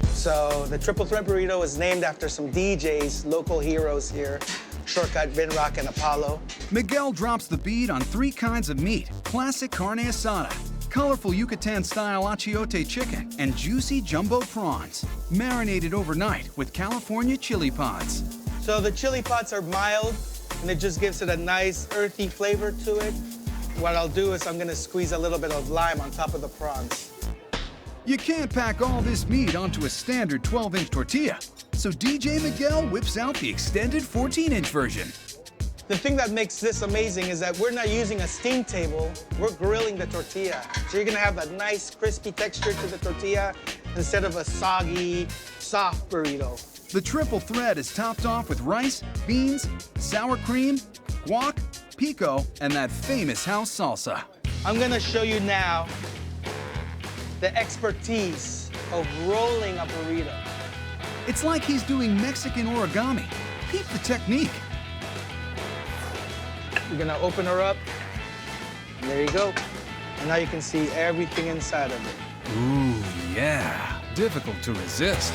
So the Triple Threat burrito is named after some DJs, local heroes here. Shortcut, Vinrock, and Apollo. Miguel drops the beat on 3 kinds of meat: classic carne asada, colorful Yucatan-style achiote chicken, and juicy jumbo prawns, marinated overnight with California chili pods. So the chili pods are mild, and it just gives it a nice earthy flavor to it. What I'll do is I'm gonna squeeze a little bit of lime on top of the prawns. You can't pack all this meat onto a standard 12-inch tortilla, so DJ Miguel whips out the extended 14-inch version. The thing that makes this amazing is that we're not using a steam table, we're grilling the tortilla. So you're gonna have a nice crispy texture to the tortilla instead of a soggy, soft burrito. The triple thread is topped off with rice, beans, sour cream, guac, pico, and that famous house salsa. I'm gonna show you now the expertise of rolling a burrito. It's like he's doing Mexican origami. Peep the technique. You're gonna open her up, and there you go. And now you can see everything inside of it. Ooh, yeah. Difficult to resist.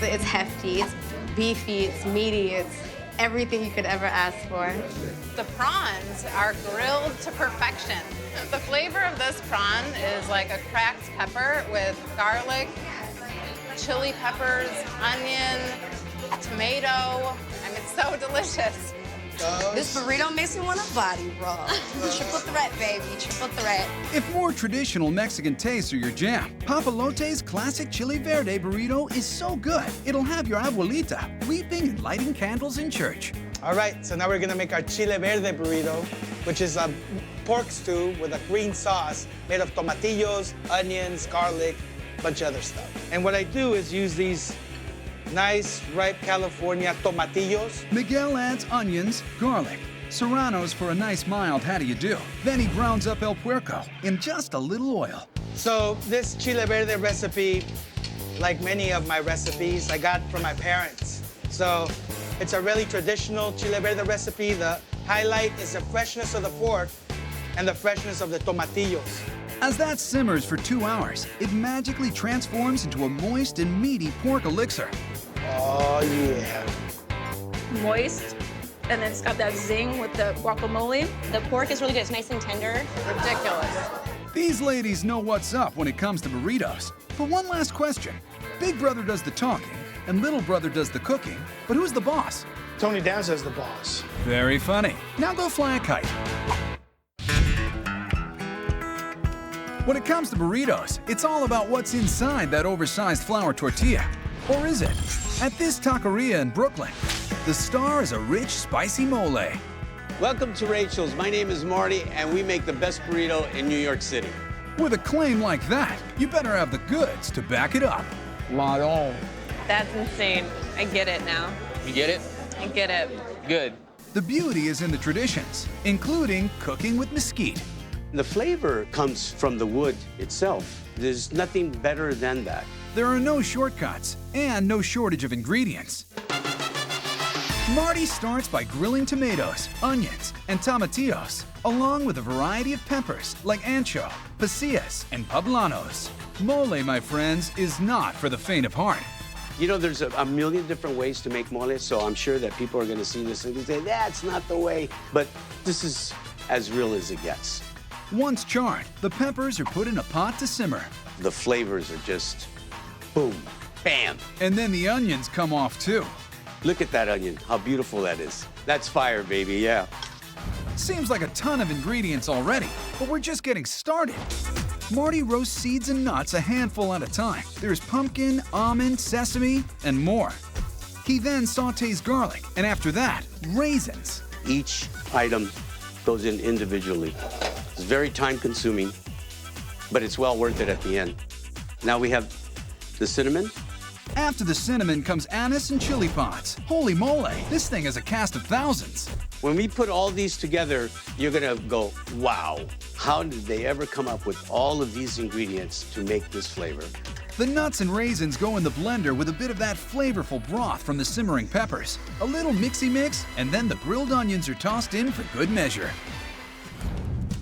It's hefty, it's beefy, it's meaty, it's everything you could ever ask for. The prawns are grilled to perfection. The flavor of this prawn is like a cracked pepper with garlic, chili peppers, onion, tomato. I mean, it's so delicious. This burrito makes me want a body roll. Triple threat, baby, triple threat. If more traditional Mexican tastes are your jam, Papalote's classic chili verde burrito is so good, it'll have your abuelita weeping and lighting candles in church. All right, so now we're gonna make our chile verde burrito, which is a pork stew with a green sauce made of tomatillos, onions, garlic, a bunch of other stuff. And what I do is use these nice, ripe California tomatillos. Miguel adds onions, garlic, serranos for a nice mild how do you do. Then he browns up El Puerco in just a little oil. So this chile verde recipe, like many of my recipes, I got from my parents. So it's a really traditional chile verde recipe. The highlight is the freshness of the pork and the freshness of the tomatillos. As that simmers for 2 hours, it magically transforms into a moist and meaty pork elixir. Oh, yeah. Moist, and it's got that zing with the guacamole. The pork is really good. It's nice and tender. Ridiculous. These ladies know what's up when it comes to burritos. But one last question. Big brother does the talking, and little brother does the cooking, but who's the boss? Tony Danza's the boss. Very funny. Now go fly a kite. When it comes to burritos, it's all about what's inside that oversized flour tortilla. Or is it? At this taqueria in Brooklyn, the star is a rich, spicy mole. Welcome to Rachel's. My name is Marty, and we make the best burrito in New York City. With a claim like that, you better have the goods to back it up. Maron. That's insane. I get it now. You get it? I get it. Good. The beauty is in the traditions, including cooking with mesquite. The flavor comes from the wood itself. There's nothing better than that. There are no shortcuts and no shortage of ingredients. Marty starts by grilling tomatoes, onions, and tomatillos, along with a variety of peppers like ancho, pasillas, and poblanos. Mole, my friends, is not for the faint of heart. You know, there's a million different ways to make mole, so I'm sure that people are going to see this and say, that's not the way. But this is as real as it gets. Once charred, the peppers are put in a pot to simmer. The flavors are just boom, bam. And then the onions come off too. Look at that onion, how beautiful that is. That's fire, baby, yeah. Seems like a ton of ingredients already, but we're just getting started. Marty roasts seeds and nuts a handful at a time. There's pumpkin, almond, sesame, and more. He then sautés garlic, and after that, raisins. Each item goes in individually. It's very time-consuming, but it's well worth it at the end. Now we have the cinnamon. After the cinnamon comes anise and chili pods. Holy moly, this thing has a cast of thousands. When we put all these together, you're gonna go, wow, how did they ever come up with all of these ingredients to make this flavor? The nuts and raisins go in the blender with a bit of that flavorful broth from the simmering peppers. A little mixy mix, and then the grilled onions are tossed in for good measure.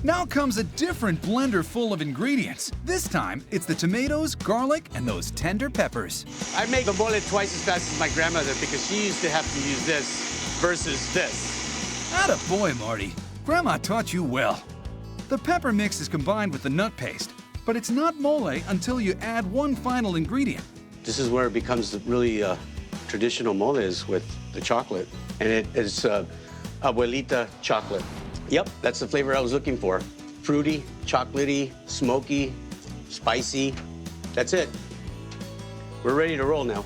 Now comes a different blender full of ingredients. This time, it's the tomatoes, garlic, and those tender peppers. I make the mole twice as fast as my grandmother because she used to have to use this versus this. Atta boy, Marty. Grandma taught you well. The pepper mix is combined with the nut paste, but it's not mole until you add one final ingredient. This is where it becomes really traditional mole is with the chocolate. And it is abuelita chocolate. Yep, that's the flavor I was looking for. Fruity, chocolatey, smoky, spicy. That's it. We're ready to roll now.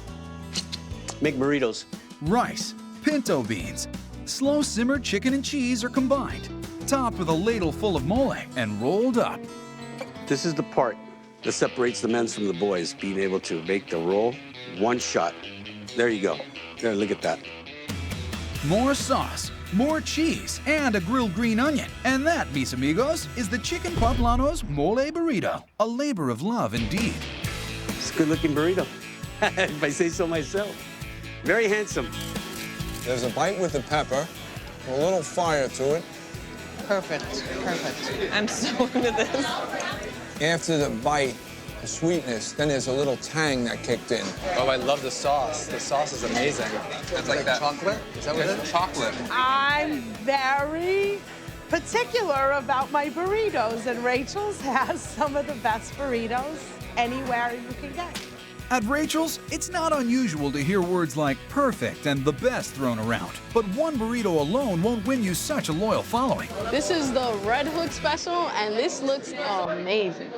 Make burritos. Rice, pinto beans, slow simmered chicken and cheese are combined, topped with a ladle full of mole and rolled up. This is the part that separates the men from the boys, being able to make the roll one shot. There you go. There, look at that. More sauce, more cheese, and a grilled green onion. And that, mis amigos, is the Chicken Poblanos Mole Burrito, a labor of love indeed. It's a good-looking burrito, if I say so myself. Very handsome. There's a bite with the pepper, a little fire to it. Perfect, perfect. I'm so into this. After the bite, the sweetness, then there's a little tang that kicked in. Oh, I love the sauce. The sauce is amazing. It's like that. Chocolate? Is that what it is? Chocolate. I'm very particular about my burritos, and Rachel's has some of the best burritos anywhere you can get. At Rachel's, it's not unusual to hear words like perfect and the best thrown around, but one burrito alone won't win you such a loyal following. This is the Red Hook special, and this looks amazing.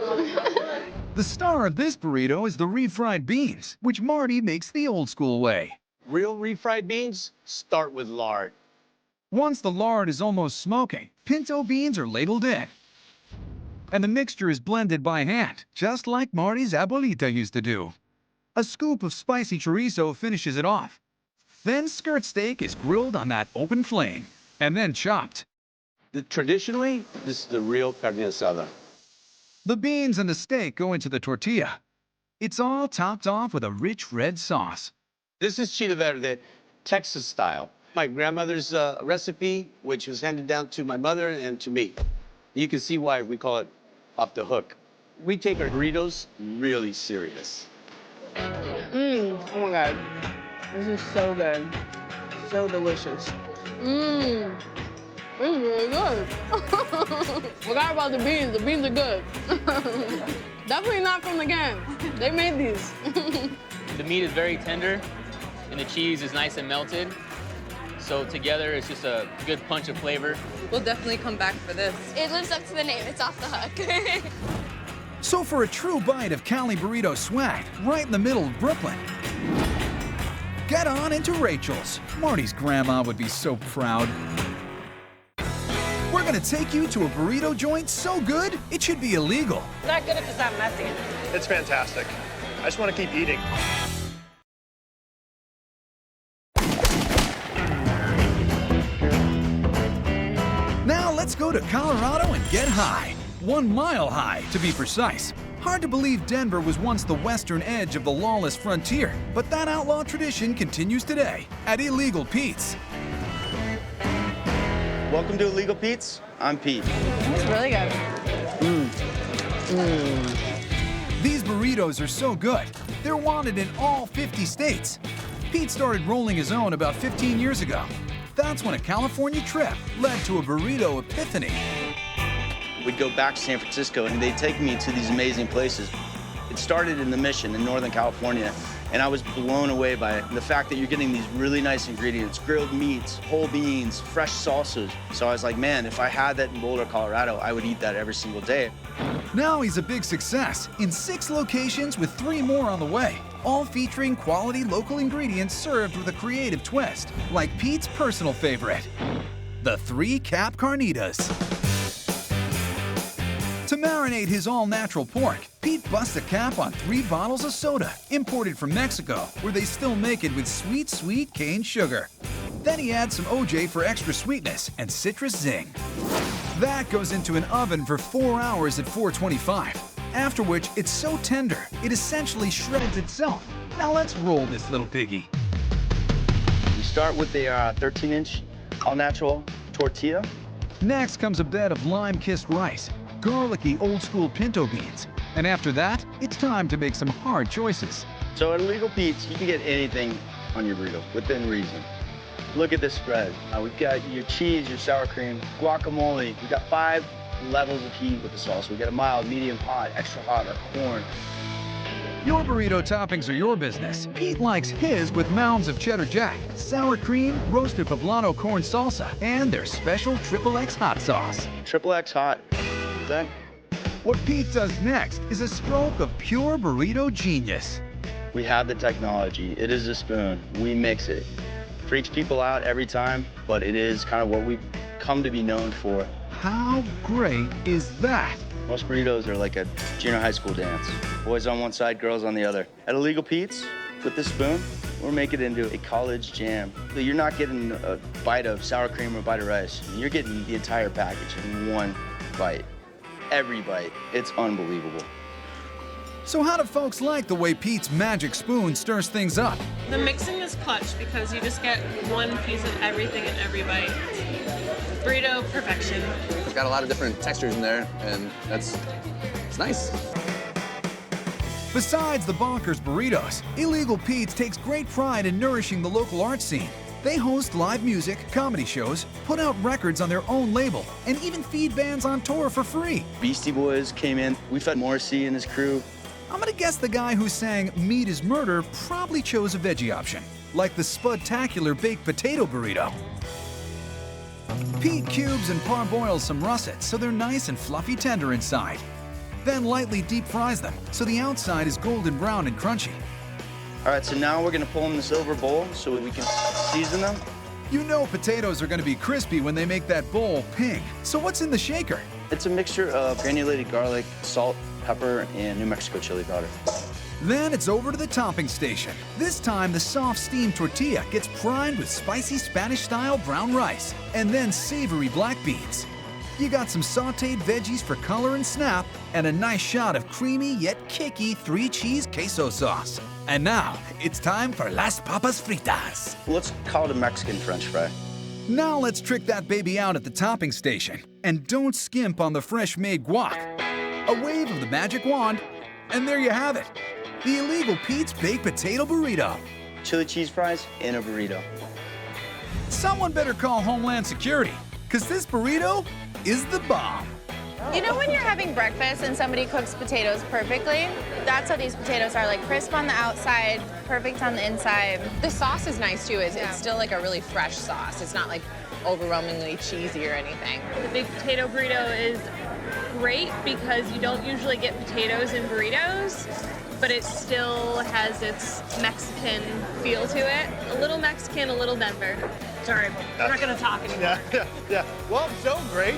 The star of this burrito is the refried beans, which Marty makes the old school way. Real refried beans start with lard. Once the lard is almost smoking, pinto beans are ladled in. And the mixture is blended by hand, just like Marty's abuelita used to do. A scoop of spicy chorizo finishes it off. Then skirt steak is grilled on that open flame, and then chopped. Traditionally, this is the real carne asada. The beans and the steak go into the tortilla. It's all topped off with a rich red sauce. This is chile verde, Texas style. My grandmother's recipe, which was handed down to my mother and to me. You can see why we call it off the hook. We take our burritos really serious. Oh my God. This is so good. So delicious. This is really good. Forgot about the beans. The beans are good. Definitely not from the can. They made these. The meat is very tender, and the cheese is nice and melted. So together, it's just a good punch of flavor. We'll definitely come back for this. It lives up to the name. It's off the hook. So for a true bite of Cali burrito swag, right in the middle of Brooklyn, get on into Rachel's. Marty's grandma would be so proud. We're gonna take you to a burrito joint so good, it should be illegal. It's not good if it's not messy. It's fantastic. I just want to keep eating. Now let's go to Colorado and get high. 1 mile high, to be precise. Hard to believe Denver was once the western edge of the lawless frontier, but that outlaw tradition continues today at Illegal Pete's. Welcome to Illegal Pete's. I'm Pete. It's really good. These burritos are so good, they're wanted in all 50 states. Pete started rolling his own about 15 years ago. That's when a California trip led to a burrito epiphany. We'd go back to San Francisco, and they'd take me to these amazing places. It started in the Mission in Northern California, and I was blown away by the fact that you're getting these really nice ingredients, grilled meats, whole beans, fresh salsas. So I was like, man, if I had that in Boulder, Colorado, I would eat that every single day. Now he's a big success in 6 locations with 3 more on the way, all featuring quality local ingredients served with a creative twist, like Pete's personal favorite, the 3 Cap Carnitas. To marinate his all-natural pork, Pete busts a cap on 3 bottles of soda, imported from Mexico, where they still make it with sweet, sweet cane sugar. Then he adds some OJ for extra sweetness and citrus zing. That goes into an oven for 4 hours at 425, after which it's so tender, it essentially shreds itself. Now let's roll this little piggy. We start with the 13-inch all-natural tortilla. Next comes a bed of lime-kissed rice, garlicky old-school pinto beans. And after that, it's time to make some hard choices. So at Illegal Pete's, you can get anything on your burrito, within reason. Look at this spread. We've got your cheese, your sour cream, guacamole. We've got 5 levels of heat with the sauce. We get a mild, medium hot, extra hot, or corn. Your burrito toppings are your business. Pete likes his with mounds of cheddar jack, sour cream, roasted poblano corn salsa, and their special XXX hot sauce. XXX hot. Then What Pete does next is a stroke of pure burrito genius. we have the technology. It is a spoon. We mix it. Freaks people out every time, but it is kind of what we've come to be known for. How great is that? Most burritos are like a junior high school dance. Boys on one side, girls on the other. At Illegal Pete's, with this spoon, we'll make it into a college jam. So you're not getting a bite of sour cream or a bite of rice. You're getting the entire package in one bite. Every bite. It's unbelievable. So how do folks like the way Pete's magic spoon stirs things up? The mixing is clutch because you just get one piece of everything in every bite. Burrito perfection. It's got a lot of different textures in there, and it's nice. Besides the bonkers burritos, Illegal Pete's takes great pride in nourishing the local art scene. They host live music, comedy shows, put out records on their own label, and even feed bands on tour for free. Beastie Boys came in. We fed Morrissey and his crew. I'm gonna guess the guy who sang Meat is Murder probably chose a veggie option, like the Spudtacular baked potato burrito. Pete cubes and parboils some russets so they're nice and fluffy tender inside. Then lightly deep fries them so the outside is golden brown and crunchy. All right, so now we're gonna pull them in the silver bowl so we can season them. You know potatoes are gonna be crispy when they make that bowl ping. So what's in the shaker? It's a mixture of granulated garlic, salt, pepper, and New Mexico chili powder. Then it's over to the topping station. This time the soft steamed tortilla gets primed with spicy Spanish-style brown rice and then savory black beans. You got some sauteed veggies for color and snap and a nice shot of creamy yet kicky 3-cheese queso sauce. And now it's time for Las Papas Fritas. Let's call it a Mexican French fry. Now let's trick that baby out at the topping station. And don't skimp on the fresh-made guac. A wave of the magic wand, and there you have it. The Illegal Pete's Baked Potato Burrito. Chili cheese fries in a burrito. Someone better call Homeland Security, because this burrito is the bomb. You know when you're having breakfast and somebody cooks potatoes perfectly? That's how these potatoes are, like crisp on the outside, perfect on the inside. The sauce is nice too. It's still like a really fresh sauce. It's not like overwhelmingly cheesy or anything. The baked potato burrito is great because you don't usually get potatoes in burritos, but it still has its Mexican feel to it. A little Mexican, a little Denver. Sorry, I'm not gonna talk anymore. Yeah. Well, so great.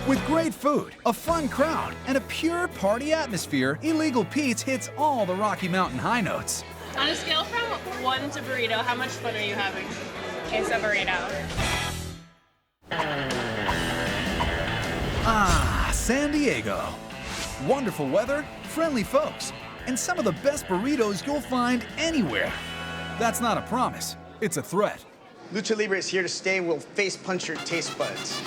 With great food, a fun crowd, and a pure party atmosphere, Illegal Pete's hits all the Rocky Mountain high notes. On a scale from 1 to burrito, how much fun are you having? It's a burrito. Ah, San Diego. Wonderful weather, friendly folks, and some of the best burritos you'll find anywhere. That's not a promise, it's a threat. Lucha Libre is here to stay. We'll face punch your taste buds.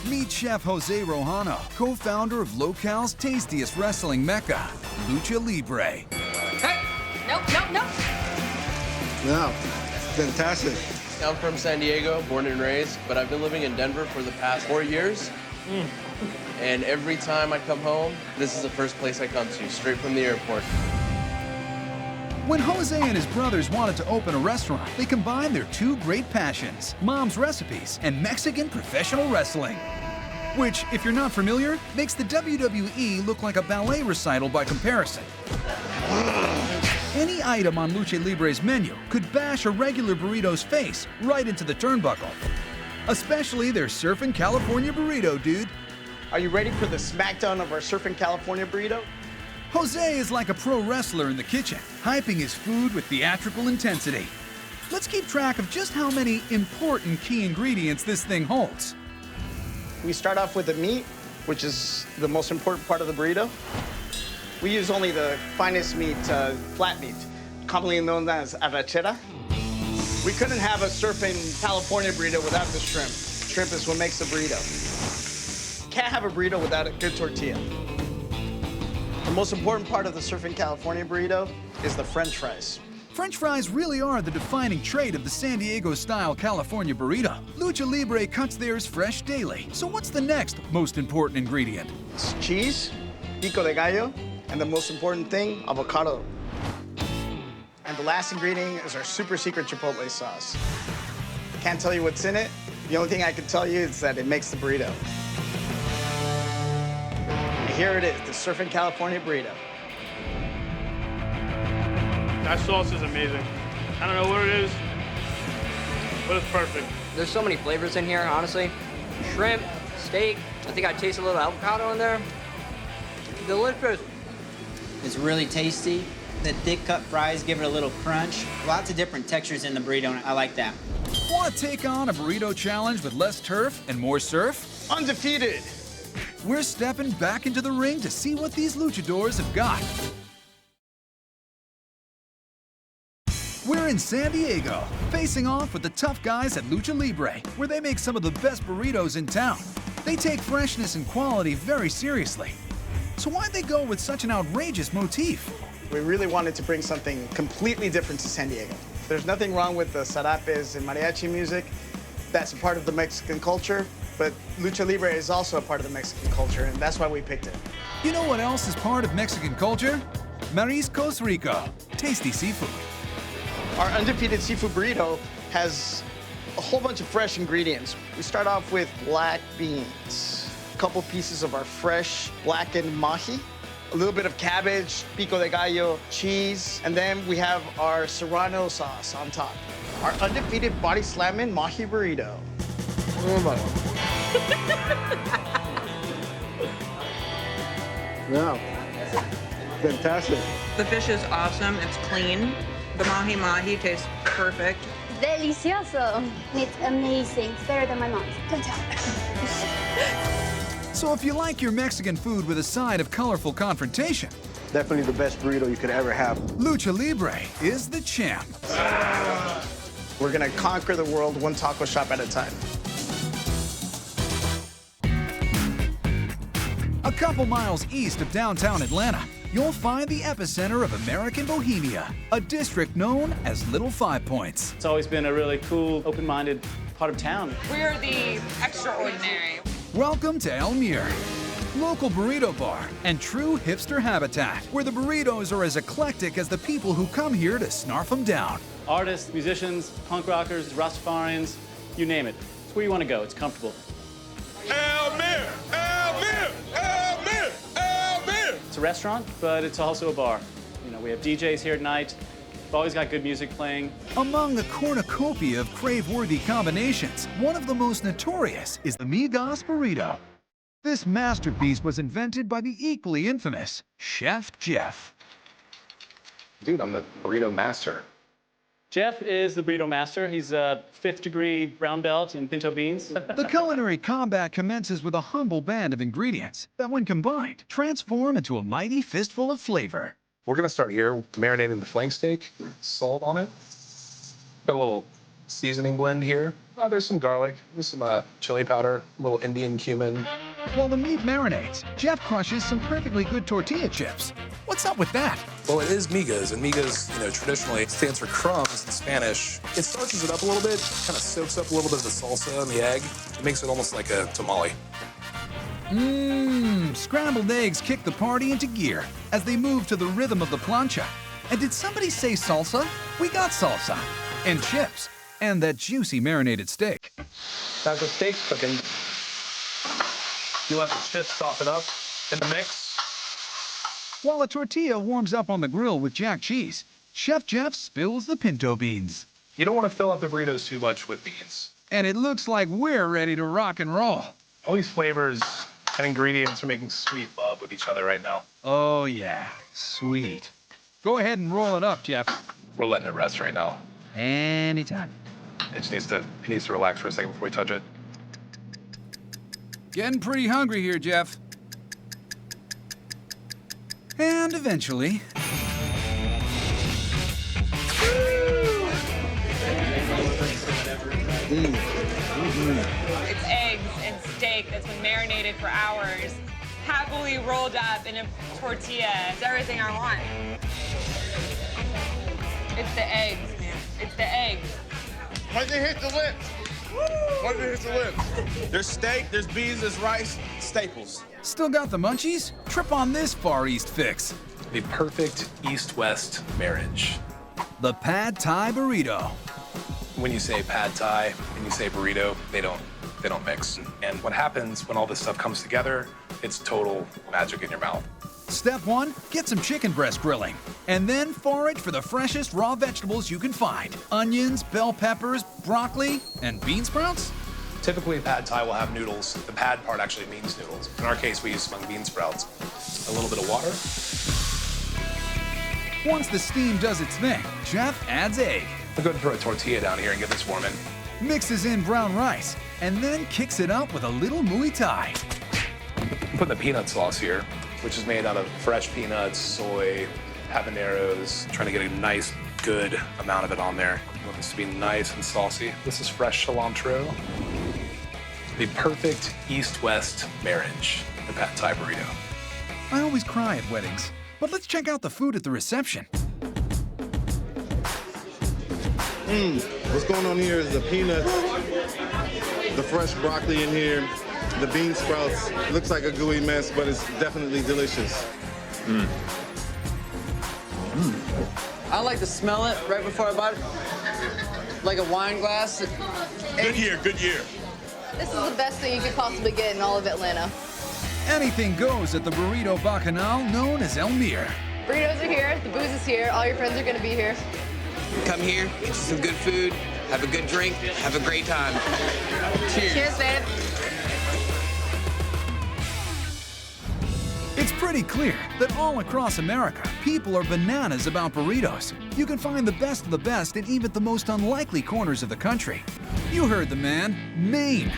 Meet Chef Jose Rojano, co-founder of Local's tastiest wrestling mecca, Lucha Libre. Nope. No, fantastic. I'm from San Diego, born and raised, but I've been living in Denver for the past 4 years. And every time I come home, this is the first place I come to, straight from the airport. When Jose and his brothers wanted to open a restaurant, they combined their two great passions, mom's recipes and Mexican professional wrestling. Which, if you're not familiar, makes the WWE look like a ballet recital by comparison. Any item on Lucha Libre's menu could bash a regular burrito's face right into the turnbuckle. Especially their Surfin' California Burrito, dude. Are you ready for the smackdown of our Surfin' California Burrito? Jose is like a pro wrestler in the kitchen, hyping his food with theatrical intensity. Let's keep track of just how many important key ingredients this thing holds. We start off with the meat, which is the most important part of the burrito. We use only the finest meat, flat meat, commonly known as arrachera. We couldn't have a Surfin' California burrito without the shrimp. Shrimp is what makes the burrito. Can't have a burrito without a good tortilla. The most important part of the Surfin' California burrito is the French fries. French fries really are the defining trait of the San Diego-style California burrito. Lucha Libre cuts theirs fresh daily. So what's the next most important ingredient? It's cheese, pico de gallo, and the most important thing, avocado. And the last ingredient is our super secret chipotle sauce. Can't tell you what's in it. The only thing I can tell you is that it makes the burrito. And here it is, the Surfing California burrito. That sauce is amazing. I don't know what it is, but it's perfect. There's so many flavors in here, honestly. Shrimp, steak, I think I taste a little avocado in there. Delicious. It's really tasty. The thick cut fries give it a little crunch. Lots of different textures in the burrito, and I like that. Want to take on a burrito challenge with less turf and more surf? Undefeated. We're stepping back into the ring to see what these luchadors have got. We're in San Diego, facing off with the tough guys at Lucha Libre, where they make some of the best burritos in town. They take freshness and quality very seriously. So why'd they go with such an outrageous motif? We really wanted to bring something completely different to San Diego. There's nothing wrong with the zarapes and mariachi music. That's a part of the Mexican culture, but Lucha Libre is also a part of the Mexican culture, and that's why we picked it. You know what else is part of Mexican culture? Mariscos Rico, tasty seafood. Our undefeated seafood burrito has a whole bunch of fresh ingredients. We start off with black beans, a couple pieces of our fresh blackened mahi, a little bit of cabbage, pico de gallo, cheese, and then we have our serrano sauce on top. Our undefeated body slamming mahi burrito. Wow, fantastic. The fish is awesome. It's clean. The mahi-mahi tastes perfect. Delicioso. It's amazing. It's better than my mom's. Don't tell. So if you like your Mexican food with a side of colorful confrontation, Definitely the best burrito you could ever have. Lucha Libre is the champ. We're gonna conquer the world one taco shop at a time. A couple miles east of downtown Atlanta, you'll find the epicenter of American Bohemia, a district known as Little Five Points. It's always been a really cool, open-minded part of town. We're the extraordinary. Welcome to Elmire, local burrito bar and true hipster habitat, where the burritos are as eclectic as the people who come here to snarf them down. Artists, musicians, punk rockers, Rastafarians, you name it. It's where you want to go. It's comfortable. Elmire! Elmire! Elmire! Elmire! It's a restaurant, but it's also a bar. You know, we have DJs here at night. We've always got good music playing. Among the cornucopia of crave-worthy combinations, one of the most notorious is the Migos Burrito. This masterpiece was invented by the equally infamous Chef Jeff. Dude, I'm the burrito master. Jeff is the burrito master. He's a 5th degree brown belt in pinto beans. The culinary combat commences with a humble band of ingredients that, when combined, transform into a mighty fistful of flavor. We're gonna start here, marinating the flank steak, salt on it. Got a little seasoning blend here. There's some garlic, there's some chili powder, a little Indian cumin. While the meat marinates, Jeff crushes some perfectly good tortilla chips. What's up with that? Well, it is migas, and migas, you know, traditionally stands for crumbs in Spanish. It starches it up a little bit, kind of soaks up a little bit of the salsa and the egg. It makes it almost like a tamale. Scrambled eggs kick the party into gear as they move to the rhythm of the plancha. And did somebody say salsa? We got salsa. And chips. And that juicy marinated steak. As the steak's cooking, you let the chips soften up in the mix. While a tortilla warms up on the grill with jack cheese, Chef Jeff spills the pinto beans. You don't want to fill up the burritos too much with beans. And it looks like we're ready to rock and roll. All these flavors and ingredients are making sweet love with each other right now. Oh yeah, sweet. Go ahead and roll it up, Jeff. We're letting it rest right now. Anytime. It needs to relax for a second before we touch it. Getting pretty hungry here, Jeff. And eventually... It's eggs and steak that's been marinated for hours, happily rolled up in a tortilla. It's everything I want. It's the eggs, man. It's the eggs. Once it hits the lips. Once it hits the lips. There's steak, there's beans, there's rice, staples. Still got the munchies? Trip on this Far East fix. The perfect East-West marriage. The Pad Thai Burrito. When you say pad thai and you say burrito, they don't mix. And what happens when all this stuff comes together, it's total magic in your mouth. Step 1, get some chicken breast grilling. And then forage for the freshest raw vegetables you can find. Onions, bell peppers, broccoli, and bean sprouts? Typically, pad thai will have noodles. The pad part actually means noodles. In our case, we use smung bean sprouts. A little bit of water. Once the steam does its thing, Chef adds egg. I'll go ahead and throw a tortilla down here and get this warming. Mixes in brown rice, and then kicks it up with a little Muay Thai. I'm putting the peanut sauce here, which is made out of fresh peanuts, soy, habaneros. Trying to get a nice, good amount of it on there. I want this to be nice and saucy. This is fresh cilantro. The perfect East-West marriage, the pad thai burrito. I always cry at weddings, but let's check out the food at the reception. What's going on here is the peanuts, the fresh broccoli in here, the bean sprouts. It looks like a gooey mess, but it's definitely delicious. I like to smell it right before I bite it, like a wine glass. Good year, good year. This is the best thing you could possibly get in all of Atlanta. Anything goes at the Burrito Bacchanal known as Elmire. Burritos are here, the booze is here, all your friends are gonna be here. Come here, get you some good food, have a good drink, have a great time. Cheers. Cheers, babe. It's pretty clear that all across America, people are bananas about burritos. You can find the best of the best in even the most unlikely corners of the country. You heard the man, Maine.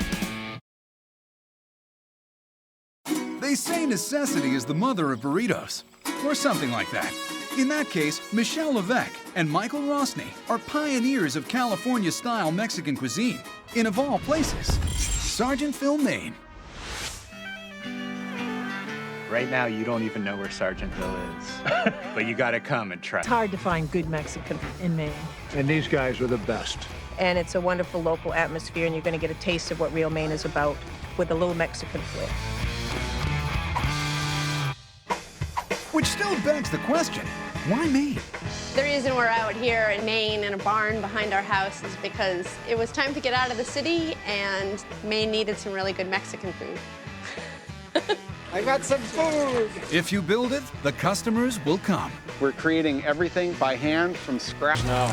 They say necessity is the mother of burritos, or something like that. In that case, Michelle Levesque and Michael Rosny are pioneers of California-style Mexican cuisine in, of all places, Sargentville, Maine. Right now, you don't even know where Sargentville is, but you gotta come and try. It's hard to find good Mexican in Maine. And these guys are the best. And it's a wonderful local atmosphere, and you're going to get a taste of what real Maine is about with a little Mexican flair. Which still begs the question, why Maine? The reason we're out here in Maine in a barn behind our house is because it was time to get out of the city, and Maine needed some really good Mexican food. I got some food. If you build it, the customers will come. We're creating everything by hand from scratch. No.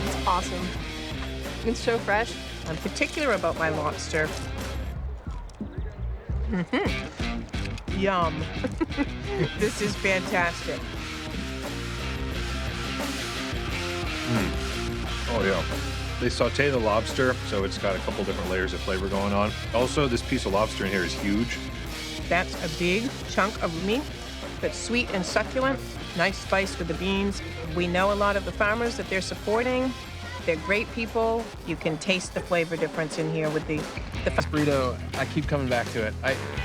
It's awesome. It's so fresh. I'm particular about my lobster. Yum. This is fantastic. Oh, yeah. They saute the lobster, so it's got a couple different layers of flavor going on. Also, this piece of lobster in here is huge. That's a big chunk of meat that's sweet and succulent, nice spice with the beans. We know a lot of the farmers that they're supporting. They're great people. You can taste the flavor difference in here with the This burrito, I keep coming back to it.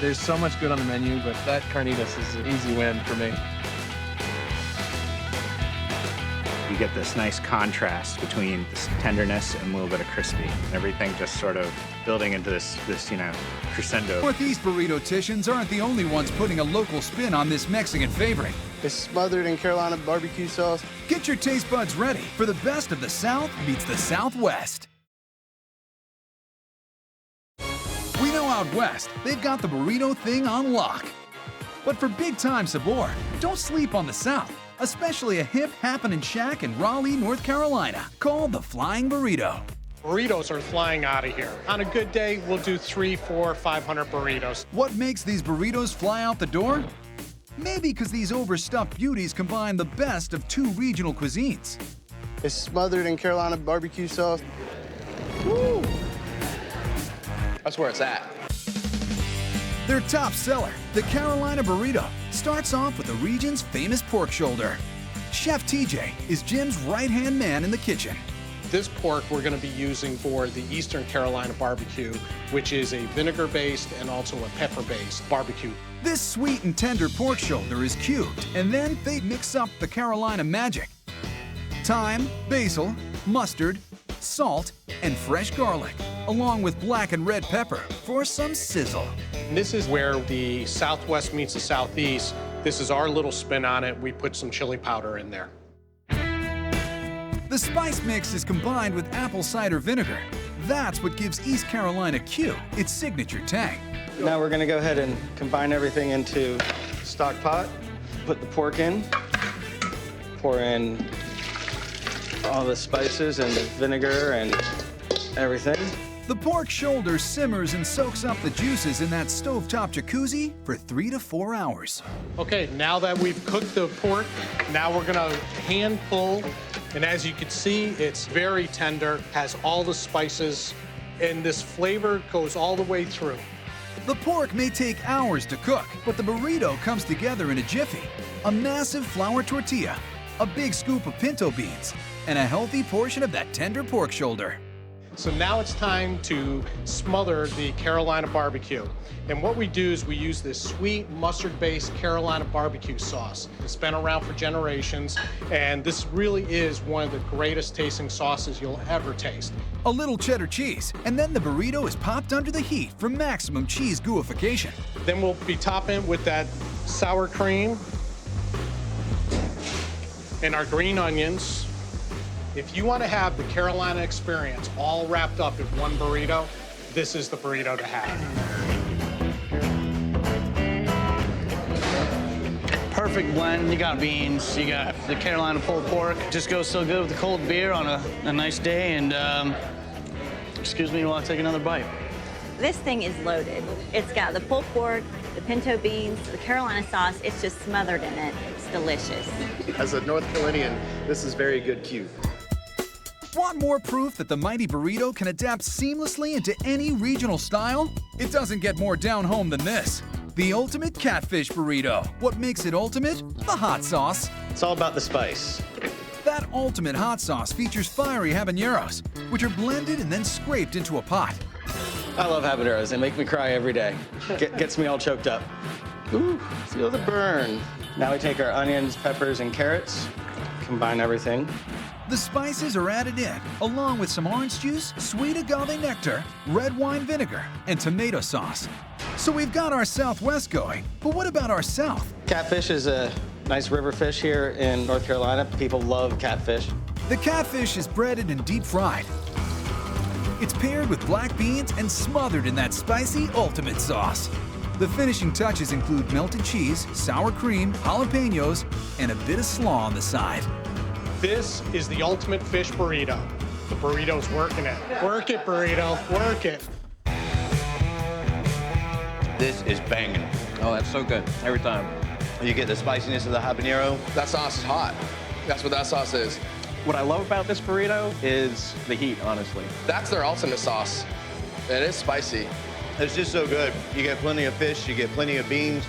There's so much good on the menu, but that carnitas is an easy win for me. You get this nice contrast between this tenderness and a little bit of crispy. Everything just sort of building into this crescendo. Northeast burrito-ticians aren't the only ones putting a local spin on this Mexican favorite. It's smothered in Carolina barbecue sauce. Get your taste buds ready for the best of the South meets the Southwest. We know out west, they've got the burrito thing on lock. But for big-time sabor, don't sleep on the South, especially a hip happening shack in Raleigh, North Carolina, called the Flying Burrito. Burritos are flying out of here. On a good day, we'll do 300, 400, 500 burritos. What makes these burritos fly out the door? Maybe because these overstuffed beauties combine the best of two regional cuisines. It's smothered in Carolina barbecue sauce. Woo! That's where it's at. Their top seller, the Carolina Burrito, starts off with the region's famous pork shoulder. Chef TJ is Jim's right-hand man in the kitchen. This pork we're going to be using for the Eastern Carolina barbecue, which is a vinegar-based and also a pepper-based barbecue. This sweet and tender pork shoulder is cubed, and then they mix up the Carolina magic. Thyme, basil, mustard, salt, and fresh garlic, along with black and red pepper for some sizzle. And this is where the Southwest meets the Southeast. This is our little spin on it. We put some chili powder in there. The spice mix is combined with apple cider vinegar. That's what gives East Carolina Q its signature tang. Now we're gonna go ahead and combine everything into stock pot. Put the pork in, pour in all the spices and the vinegar and everything. The pork shoulder simmers and soaks up the juices in that stovetop jacuzzi for 3 to 4 hours. Okay, now that we've cooked the pork, now we're gonna hand pull. And as you can see, it's very tender, has all the spices, and this flavor goes all the way through. The pork may take hours to cook, but the burrito comes together in a jiffy. A massive flour tortilla, a big scoop of pinto beans, and a healthy portion of that tender pork shoulder. So now it's time to smother the Carolina barbecue. And what we do is we use this sweet mustard-based Carolina barbecue sauce. It's been around for generations, and this really is one of the greatest tasting sauces you'll ever taste. A little cheddar cheese, and then the burrito is popped under the heat for maximum cheese gooification. Then we'll be topping with that sour cream and our green onions. If you want to have the Carolina experience all wrapped up in one burrito, this is the burrito to have. Perfect blend. You got beans, you got the Carolina pulled pork. Just goes so good with the cold beer on a nice day. And excuse me while I take another bite. This thing is loaded. It's got the pulled pork, the pinto beans, the Carolina sauce. It's just smothered in it. It's delicious. As a North Carolinian, this is very good cue. Want more proof that the mighty burrito can adapt seamlessly into any regional style? It doesn't get more down home than this. The ultimate catfish burrito. What makes it ultimate? The hot sauce. It's all about the spice. That ultimate hot sauce features fiery habaneros, which are blended and then scraped into a pot. I love habaneros. They make me cry every day. Gets me all choked up. Ooh, feel the burn. Now we take our onions, peppers, and carrots, combine everything. The spices are added in, along with some orange juice, sweet agave nectar, red wine vinegar, and tomato sauce. So we've got our Southwest going, but what about our South? Catfish is a nice river fish here in North Carolina. People love catfish. The catfish is breaded and deep fried. It's paired with black beans and smothered in that spicy ultimate sauce. The finishing touches include melted cheese, sour cream, jalapenos, and a bit of slaw on the side. This is the ultimate fish burrito. The burrito's working it. Work it, burrito, work it. This is banging. Oh, that's so good, every time. You get the spiciness of the habanero. That sauce is hot. That's what that sauce is. What I love about this burrito is the heat, honestly. That's their ultimate sauce. It is spicy. It's just so good. You get plenty of fish, you get plenty of beans.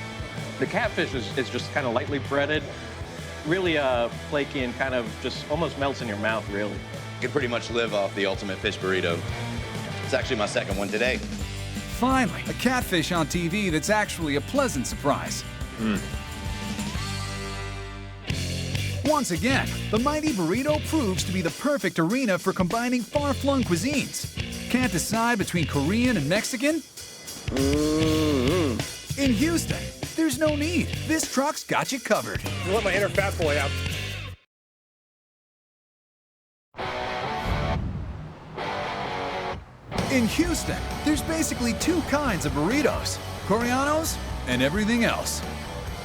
The catfish is just kind of lightly breaded, really flaky and kind of just almost melts in your mouth, really. You can pretty much live off the ultimate fish burrito. It's actually my second one today. Finally, a catfish on TV that's actually a pleasant surprise. Once again, the mighty burrito proves to be the perfect arena for combining far-flung cuisines. Can't decide between Korean and Mexican? In Houston, there's no need. This truck's got you covered. Let my inner fat boy out. In Houston, there's basically two kinds of burritos, Koreanos and everything else.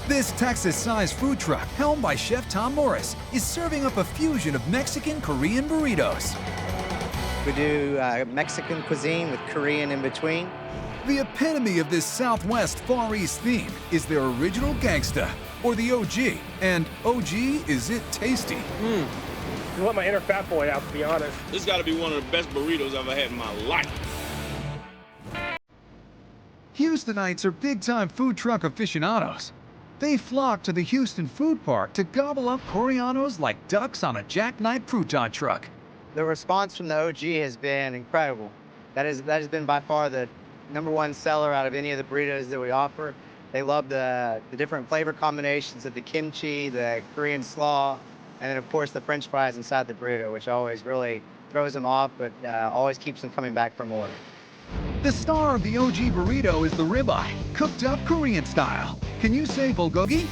This Texas-sized food truck, helmed by Chef Tom Morris, is serving up a fusion of Mexican-Korean burritos. We do Mexican cuisine with Korean in between. The epitome of this Southwest Far East theme is their original gangsta, or the OG. And OG, is it tasty? You let my inner fat boy out, to be honest. This got to be one of the best burritos I've ever had in my life. Houstonites are big-time food truck aficionados. They flock to the Houston Food Park to gobble up Koreanos like ducks on a jackknife crouton truck. The response from the OG has been incredible. That has been by far the #1 seller out of any of the burritos that we offer. They love the different flavor combinations of the kimchi, the Korean slaw, and then of course the French fries inside the burrito, which always really throws them off, but always keeps them coming back for more. The star of the OG burrito is the ribeye, cooked up Korean style. Can you say bulgogi?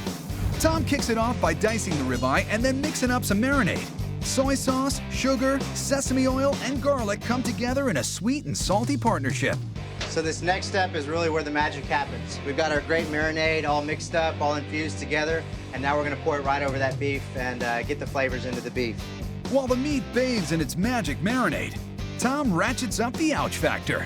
Tom kicks it off by dicing the ribeye and then mixing up some marinade. Soy sauce, sugar, sesame oil, and garlic come together in a sweet and salty partnership. So this next step is really where the magic happens. We've got our great marinade all mixed up, all infused together, and now we're gonna pour it right over that beef and get the flavors into the beef. While the meat bathes in its magic marinade, Tom ratchets up the ouch factor.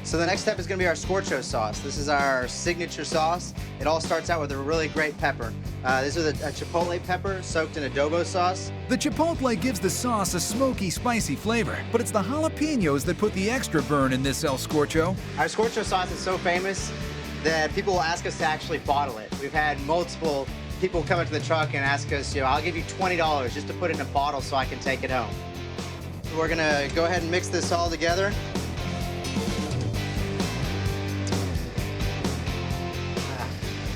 So the next step is gonna be our scorcho sauce. This is our signature sauce. It all starts out with a really great pepper. This is a chipotle pepper soaked in adobo sauce. The chipotle gives the sauce a smoky, spicy flavor, but it's the jalapenos that put the extra burn in this El Scorcho. Our scorcho sauce is so famous that people will ask us to actually bottle it. We've had multiple people come up to the truck and ask us, I'll give you $20 just to put it in a bottle so I can take it home. So we're gonna go ahead and mix this all together.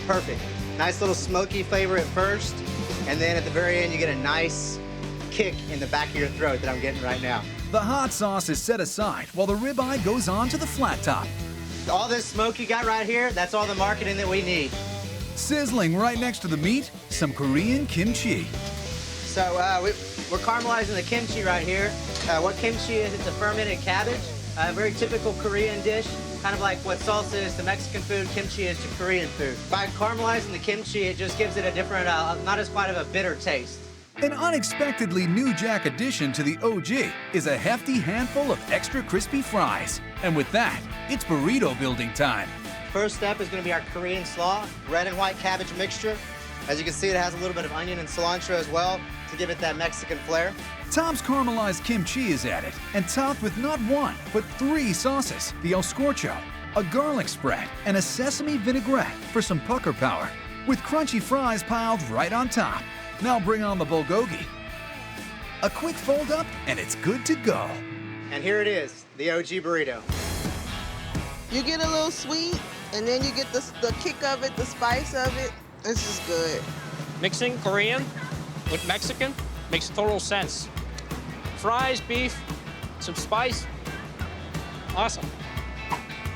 Perfect. Nice little smoky flavor at first, and then at the very end you get a nice kick in the back of your throat that I'm getting right now. The hot sauce is set aside while the ribeye goes on to the flat top. All this smoke you got right here, that's all the marketing that we need. Sizzling right next to the meat, some Korean kimchi. So we're caramelizing the kimchi right here. What kimchi is? It's a fermented cabbage, a very typical Korean dish. Kind of like what salsa is to Mexican food, kimchi is to Korean food. By caramelizing the kimchi, it just gives it a different, not as quite of a bitter taste. An unexpectedly new jack addition to the OG is a hefty handful of extra crispy fries. And with that, it's burrito building time. First step is going to be our Korean slaw, red and white cabbage mixture. As you can see, it has a little bit of onion and cilantro as well to give it that Mexican flair. Tom's caramelized kimchi is added and topped with not one, but 3 sauces, the El Scorcho, a garlic spread, and a sesame vinaigrette for some pucker power, with crunchy fries piled right on top. Now bring on the bulgogi. A quick fold up, and it's good to go. And here it is, the OG burrito. You get a little sweet, and then you get the kick of it, the spice of it. This is good. Mixing Korean with Mexican makes total sense. Fries, beef, some spice. Awesome.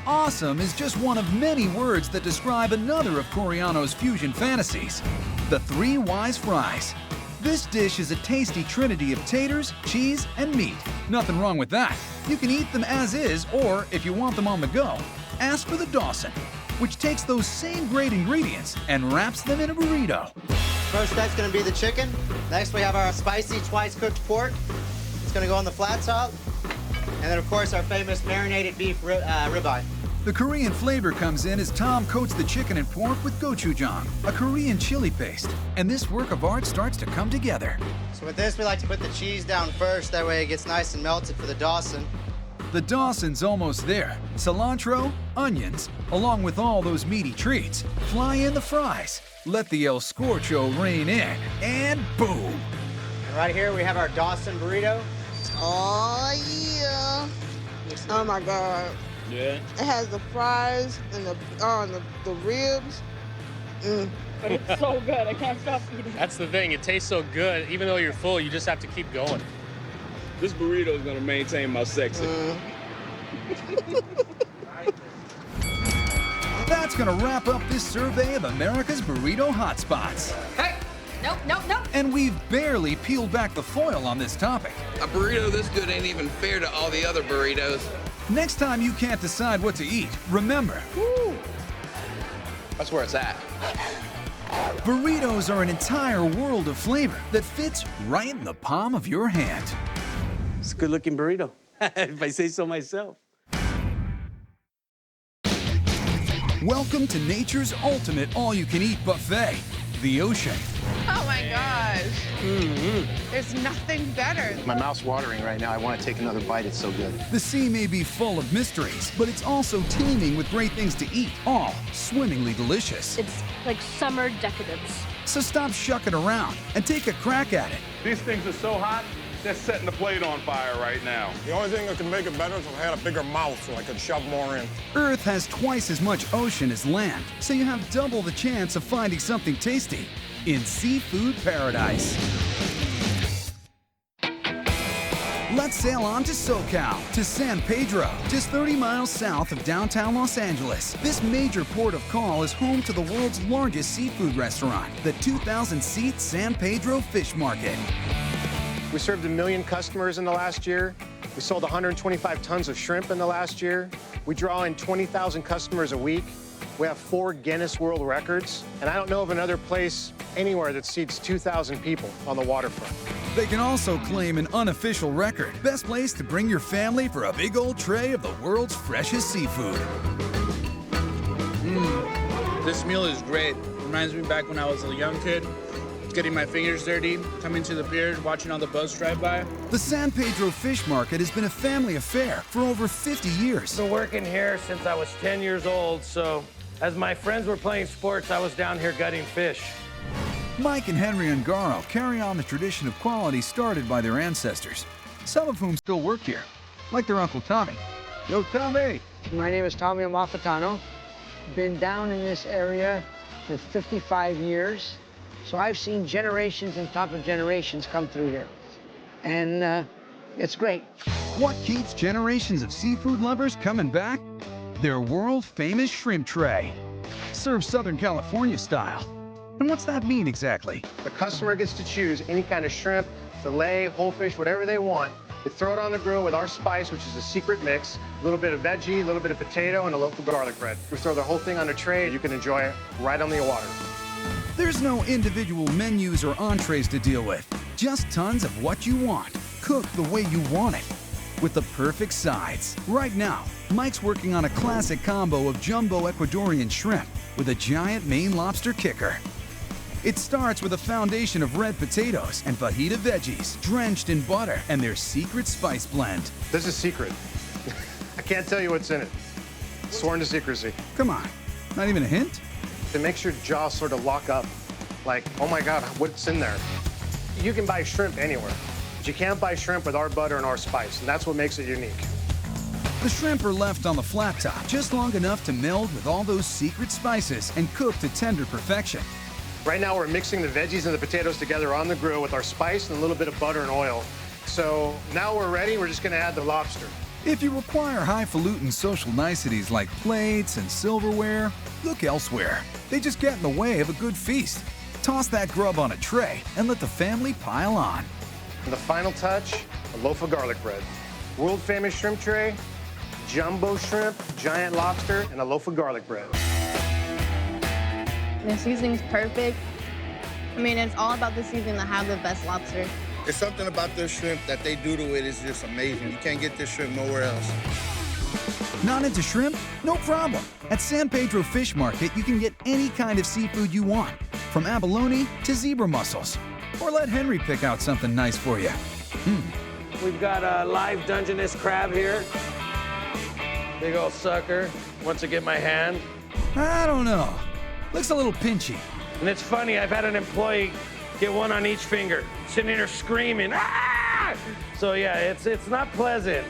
Awesome is just one of many words that describe another of Coriano's fusion fantasies, the 3 wise fries. This dish is a tasty trinity of taters, cheese, and meat. Nothing wrong with that. You can eat them as is, or if you want them on the go, ask for the Dawson, which takes those same great ingredients and wraps them in a burrito. First step's gonna be the chicken. Next we have our spicy twice cooked pork. It's gonna go on the flat top. And then of course our famous marinated beef ribeye. The Korean flavor comes in as Tom coats the chicken and pork with gochujang, a Korean chili paste, and this work of art starts to come together. So with this we like to put the cheese down first, that way it gets nice and melted for the Dawson. The Dawson's almost there. Cilantro, onions, along with all those meaty treats. Fly in the fries. Let the El Scorcho rain in, and boom! And right here we have our Dawson burrito. Oh, yeah. Oh, my God. Yeah. It has the fries and the ribs. But it's so good. I can't stop eating. That's the thing. It tastes so good. Even though you're full, you just have to keep going. This burrito is gonna maintain my sexy. That's gonna wrap up this survey of America's burrito hotspots. Hey! Nope, nope, nope. And we've barely peeled back the foil on this topic. A burrito this good ain't even fair to all the other burritos. Next time you can't decide what to eat, remember, That's where it's at. burritos are an entire world of flavor that fits right in the palm of your hand. It's a good-looking burrito, if I say so myself. Welcome to nature's ultimate all-you-can-eat buffet, the ocean. Oh, my gosh. There's nothing better. My mouth's watering right now. I want to take another bite. It's so good. The sea may be full of mysteries, but it's also teeming with great things to eat, all swimmingly delicious. It's like summer decadence. So stop shucking around and take a crack at it. These things are so hot, that's setting the plate on fire right now. The only thing that can make it better is if I had a bigger mouth so I could shove more in. Earth has twice as much ocean as land, so you have double the chance of finding something tasty in seafood paradise. Let's sail on to SoCal, to San Pedro, just 30 miles south of downtown Los Angeles. This major port of call is home to the world's largest seafood restaurant, the 2,000-seat San Pedro Fish Market. We served 1 million customers in the last year. We sold 125 tons of shrimp in the last year. We draw in 20,000 customers a week. We have 4 Guinness World Records, and I don't know of another place anywhere that seats 2,000 people on the waterfront. They can also claim an unofficial record. Best place to bring your family for a big old tray of the world's freshest seafood. This meal is great. Reminds me back when I was a young kid, getting my fingers dirty, coming to the pier, watching all the boats drive by. The San Pedro Fish Market has been a family affair for over 50 years. I've been working here since I was 10 years old, so as my friends were playing sports, I was down here gutting fish. Mike and Henry Ungaro carry on the tradition of quality started by their ancestors, some of whom still work here, like their Uncle Tommy. Yo, Tommy! My name is Tommy Amalfitano. Been down in this area for 55 years, so I've seen generations and top of generations come through here, and it's great. What keeps generations of seafood lovers coming back? Their world-famous shrimp tray, served Southern California style. And what's that mean exactly? The customer gets to choose any kind of shrimp, fillet, whole fish, whatever they want. They throw it on the grill with our spice, which is a secret mix, a little bit of veggie, a little bit of potato, and a local garlic bread. We throw the whole thing on a tray, and you can enjoy it right on the water. There's no individual menus or entrees to deal with, just tons of what you want, cooked the way you want it, with the perfect sides. Right now, Mike's working on a classic combo of jumbo Ecuadorian shrimp with a giant Maine lobster kicker. It starts with a foundation of red potatoes and fajita veggies drenched in butter and their secret spice blend. This is secret. I can't tell you what's in it. Sworn to secrecy. Come on, not even a hint? It makes your jaw sort of lock up. Like, oh my God, what's in there? You can buy shrimp anywhere, but you can't buy shrimp with our butter and our spice, and that's what makes it unique. The shrimp are left on the flat top just long enough to meld with all those secret spices and cook to tender perfection. Right now, we're mixing the veggies and the potatoes together on the grill with our spice and a little bit of butter and oil. So now we're ready. We're just going to add the lobster. If you require highfalutin social niceties like plates and silverware, look elsewhere. They just get in the way of a good feast. Toss that grub on a tray and let the family pile on. And the final touch, a loaf of garlic bread. World-famous shrimp tray, jumbo shrimp, giant lobster, and a loaf of garlic bread. The seasoning's perfect. I mean, it's all about the seasoning to have the best lobster. There's something about this shrimp that they do to it is just amazing. You can't get this shrimp nowhere else. Not into shrimp? No problem. At San Pedro Fish Market, you can get any kind of seafood you want, from abalone to zebra mussels. Or let Henry pick out something nice for you. We've got a live Dungeness crab here. Big old sucker. Once I get my hand. I don't know. Looks a little pinchy. And it's funny, I've had an employee get one on each finger, sitting there screaming, ah! So yeah, it's not pleasant.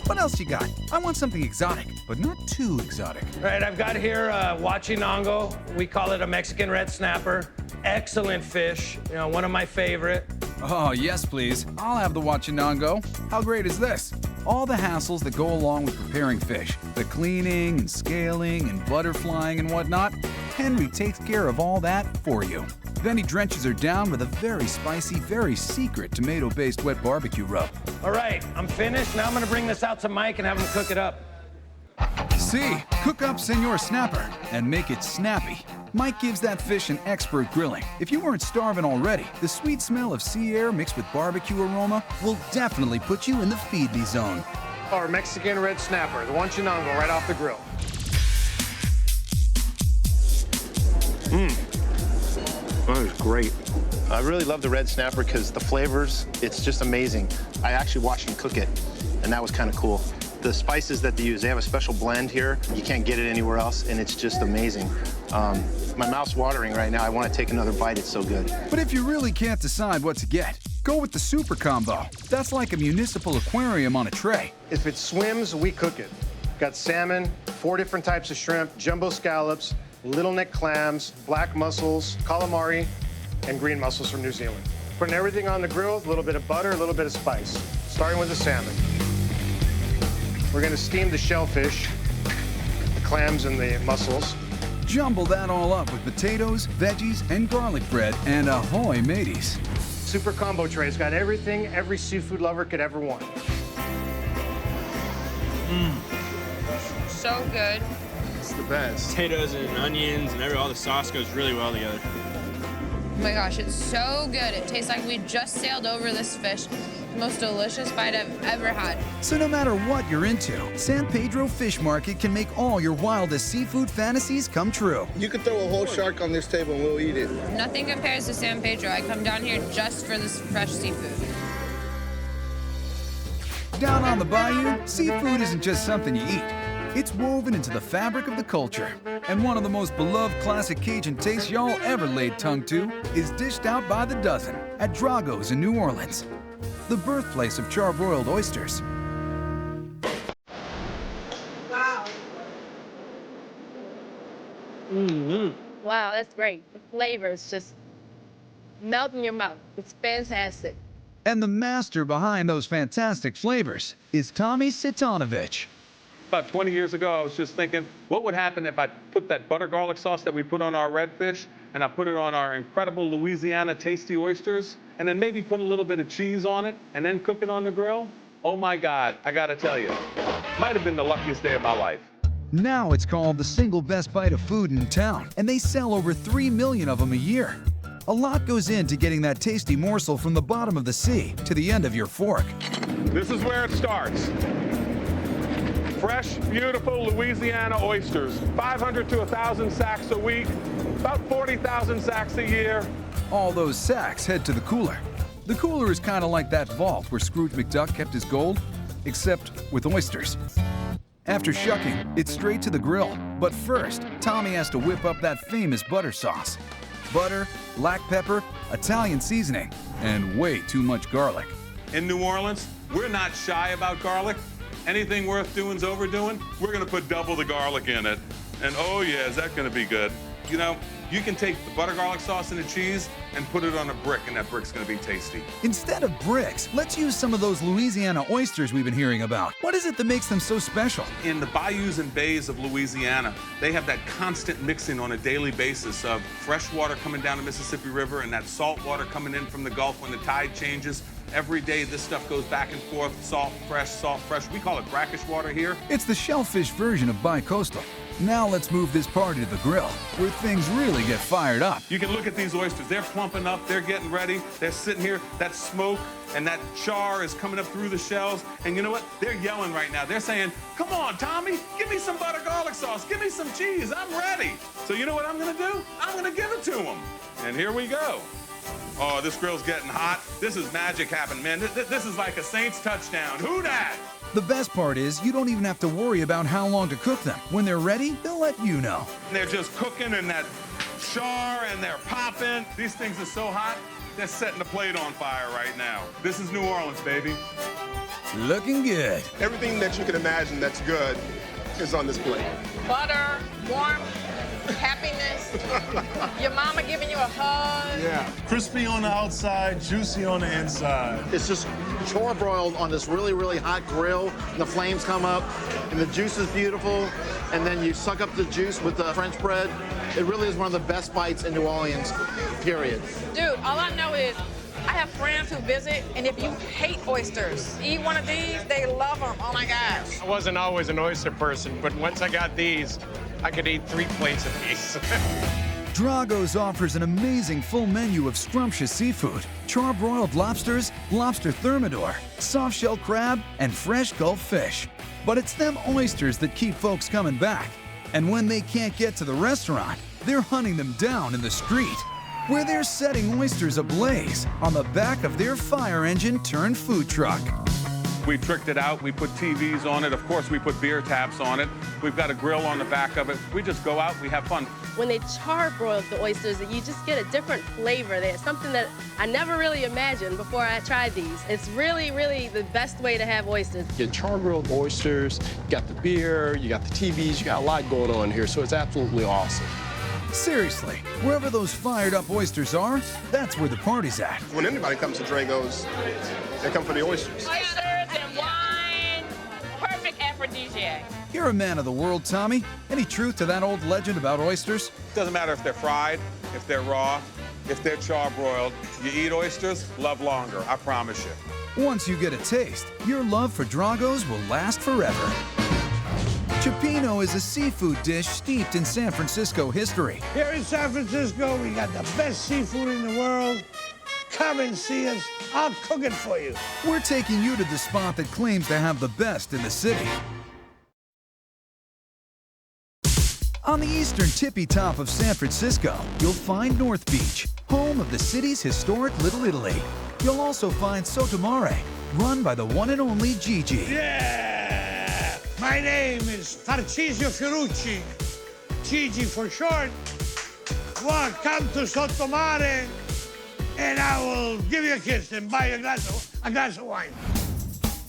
What else you got? I want something exotic, but not too exotic. All right, I've got here huachinango. We call it a Mexican red snapper. Excellent fish, you know, one of my favorite. Oh, yes, please. I'll have the huachinango. How great is this? All the hassles that go along with preparing fish, the cleaning and scaling and butterflying and whatnot, Henry takes care of all that for you. Then he drenches her down with a very spicy, very secret tomato-based wet barbecue rub. All right, I'm finished. Now I'm gonna bring this out to Mike and have him cook it up. See, cook up Senor Snapper and make it snappy. Mike gives that fish an expert grilling. If you weren't starving already, the sweet smell of sea air mixed with barbecue aroma will definitely put you in the feed me zone. Our Mexican red snapper, the huachinango, right off the grill. That is great. I really love the red snapper because the flavors, it's just amazing. I actually watched him cook it, and that was kind of cool. The spices that they use, they have a special blend here. You can't get it anywhere else, and it's just amazing. My mouth's watering right now. I want to take another bite. It's so good. But if you really can't decide what to get, go with the Super Combo. That's like a municipal aquarium on a tray. If it swims, we cook it. Got salmon, 4 different types of shrimp, jumbo scallops, little neck clams, black mussels, calamari, and green mussels from New Zealand. Putting everything on the grill, a little bit of butter, a little bit of spice. Starting with the salmon. We're gonna steam the shellfish, the clams and the mussels. Jumble that all up with potatoes, veggies, and garlic bread, and ahoy mateys. Super Combo Tray's got everything every seafood lover could ever want. So good. It's the best. Potatoes and onions and all the sauce goes really well together. Oh my gosh, it's so good. It tastes like we just sailed over this fish. The most delicious bite I've ever had. So no matter what you're into, San Pedro Fish Market can make all your wildest seafood fantasies come true. You could throw a whole shark on this table and we'll eat it. Nothing compares to San Pedro. I come down here just for this fresh seafood. Down on the bayou, seafood isn't just something you eat. It's woven into the fabric of the culture. And one of the most beloved classic Cajun tastes y'all ever laid tongue to is dished out by the dozen at Drago's in New Orleans, the birthplace of charbroiled oysters. Wow. Wow, that's great. The flavors just melt in your mouth. It's fantastic. And the master behind those fantastic flavors is Tommy Sitanovich. About 20 years ago, I was just thinking, what would happen if I put that butter garlic sauce that we put on our redfish, and I put it on our incredible Louisiana tasty oysters, and then maybe put a little bit of cheese on it, and then cook it on the grill? Oh my God, I gotta tell you, might have been the luckiest day of my life. Now it's called the single best bite of food in town, and they sell over 3 million of them a year. A lot goes into getting that tasty morsel from the bottom of the sea to the end of your fork. This is where it starts. Fresh, beautiful Louisiana oysters. 500 to 1,000 sacks a week, about 40,000 sacks a year. All those sacks head to the cooler. The cooler is kind of like that vault where Scrooge McDuck kept his gold, except with oysters. After shucking, it's straight to the grill. But first, Tommy has to whip up that famous butter sauce. Butter, black pepper, Italian seasoning, and way too much garlic. In New Orleans, we're not shy about garlic. Anything worth doing's overdoing, we're gonna put double the garlic in it. And oh yeah, is that gonna be good? You know, you can take the butter garlic sauce and the cheese and put it on a brick, and that brick's gonna be tasty. Instead of bricks, let's use some of those Louisiana oysters we've been hearing about. What is it that makes them so special? In the bayous and bays of Louisiana, they have that constant mixing on a daily basis of fresh water coming down the Mississippi River and that salt water coming in from the Gulf when the tide changes. Every day, this stuff goes back and forth, salt, fresh. We call it brackish water here. It's the shellfish version of bi-coastal. Now let's move this party to the grill, where things really get fired up. You can look at these oysters. They're plumping up. They're getting ready. They're sitting here. That smoke and that char is coming up through the shells. And you know what? They're yelling right now. They're saying, come on, Tommy, give me some butter garlic sauce. Give me some cheese. I'm ready. So you know what I'm going to do? I'm going to give it to them. And here we go. Oh, this grill's getting hot. This is magic happening, man. This is like a Saints touchdown. Who dat? The best part is you don't even have to worry about how long to cook them. When they're ready, they'll let you know. They're just cooking in that char and they're popping. These things are so hot, they're setting the plate on fire right now. This is New Orleans, baby. Looking good. Everything that you can imagine that's good is on this plate. Butter, warmth, happiness, your mama giving you a hug. Yeah. Crispy on the outside, juicy on the inside. It's just charbroiled on this really, really hot grill. And the flames come up, and the juice is beautiful. And then you suck up the juice with the French bread. It really is one of the best bites in New Orleans, period. Dude, all I know is I have friends who visit, and if you hate oysters, eat one of these, they love them. Oh my gosh. I wasn't always an oyster person, but once I got these, I could eat 3 plates of these. Drago's offers an amazing full menu of scrumptious seafood, charbroiled lobsters, lobster thermidor, soft-shell crab, and fresh Gulf fish. But it's them oysters that keep folks coming back. And when they can't get to the restaurant, they're hunting them down in the street, where they're setting oysters ablaze on the back of their fire engine turned food truck. We tricked it out. We put TVs on it. Of course, we put beer taps on it. We've got a grill on the back of it. We just go out, we have fun. When they char-broil the oysters, you just get a different flavor there. Something that I never really imagined before I tried these. It's really, really the best way to have oysters. You get char-grilled oysters, you got the beer, you got the TVs, you got a lot going on here, so it's absolutely awesome. Seriously, wherever those fired-up oysters are, that's where the party's at. When anybody comes to Drago's, they come for the oysters. Oysters and wine. Perfect aphrodisiac. You're a man of the world, Tommy. Any truth to that old legend about oysters? Doesn't matter if they're fried, if they're raw, if they're char-broiled. You eat oysters, love longer, I promise you. Once you get a taste, your love for Drago's will last forever. Cioppino is a seafood dish steeped in San Francisco history. Here in San Francisco, we got the best seafood in the world. Come and see us. I'll cook it for you. We're taking you to the spot that claims to have the best in the city. On the eastern tippy top of San Francisco, you'll find North Beach, home of the city's historic Little Italy. You'll also find Sotomare, run by the one and only Gigi. Yeah! My name is Tarcisio Fiorucci, Gigi for short. Welcome to Sotomare, and I will give you a kiss and buy you a glass of wine.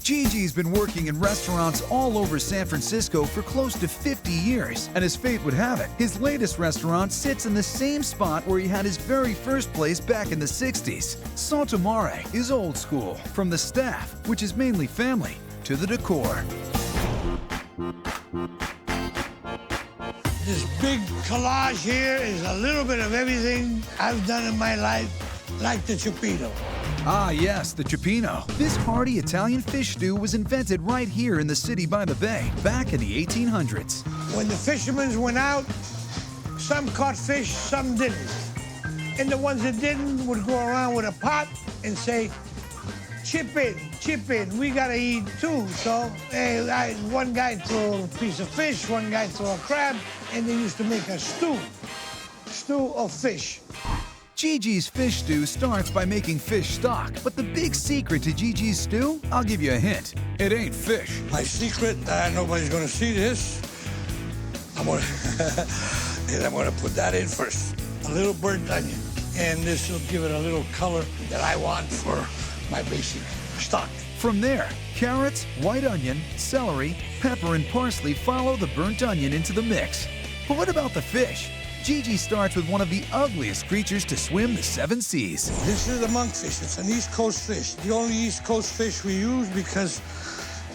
Gigi's been working in restaurants all over San Francisco for close to 50 years, and as fate would have it, his latest restaurant sits in the same spot where he had his very first place back in the 60s. Sotomare is old school, from the staff, which is mainly family, to the decor. This big collage here is a little bit of everything I've done in my life, like the Cioppino. Ah, yes, the Cioppino. This hearty Italian fish stew was invented right here in the city by the bay, back in the 1800s. When the fishermen went out, some caught fish, some didn't. And the ones that didn't would go around with a pot and say, chip in, we gotta eat too. So one guy threw a piece of fish, one guy threw a crab, and they used to make a stew of fish. Gigi's fish stew starts by making fish stock, but the big secret to Gigi's stew, I'll give you a hint, it ain't fish. My secret, nobody's gonna see this. I'm gonna put that in first. A little burnt onion, and this will give it a little color that I want for my basic stock. From there, carrots, white onion, celery, pepper, and parsley follow the burnt onion into the mix. But what about the fish? Gigi starts with one of the ugliest creatures to swim the 7 seas. This is the monkfish. It's an East Coast fish. The only East Coast fish we use because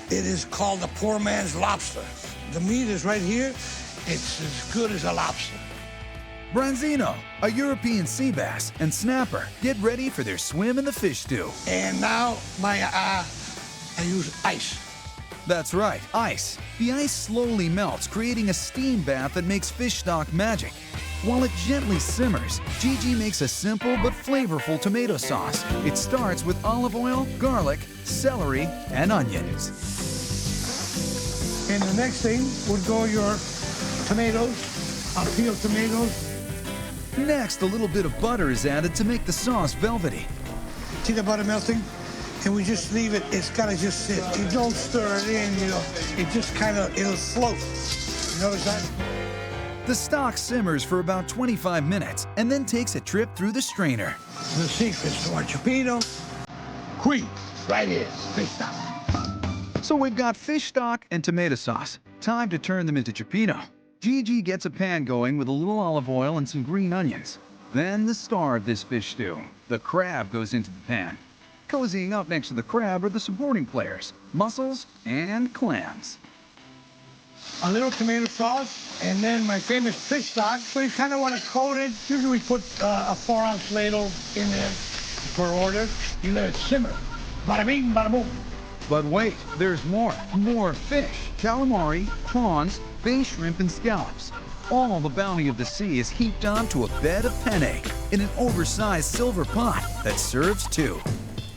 it is called the poor man's lobster. The meat is right here. It's as good as a lobster. Branzino, a European sea bass, and snapper get ready for their swim in the fish stew. And now I use ice. That's right, ice. The ice slowly melts, creating a steam bath that makes fish stock magic. While it gently simmers, Gigi makes a simple but flavorful tomato sauce. It starts with olive oil, garlic, celery, and onions. And the next thing would go your tomatoes, peeled tomatoes. Next, a little bit of butter is added to make the sauce velvety. See the butter melting? And we just leave it, it's gotta just sit. You don't stir it in, it just it'll float. You notice that? The stock simmers for about 25 minutes and then takes a trip through the strainer. The secrets to our Cioppino, qui, right here, fish stock. So we've got fish stock and tomato sauce. Time to turn them into Cioppino. Gigi gets a pan going with a little olive oil and some green onions. Then the star of this fish stew, the crab, goes into the pan. Cozying up next to the crab are the supporting players, mussels and clams. A little tomato sauce, and then my famous fish stock. So you kind of want to coat it. Usually we put a 4-ounce ladle in there per order. You let it simmer. Bada bing, bada boom. But wait, there's more. More fish, calamari, prawns, bay shrimp, and scallops. All the bounty of the sea is heaped onto a bed of penne in an oversized silver pot that serves 2.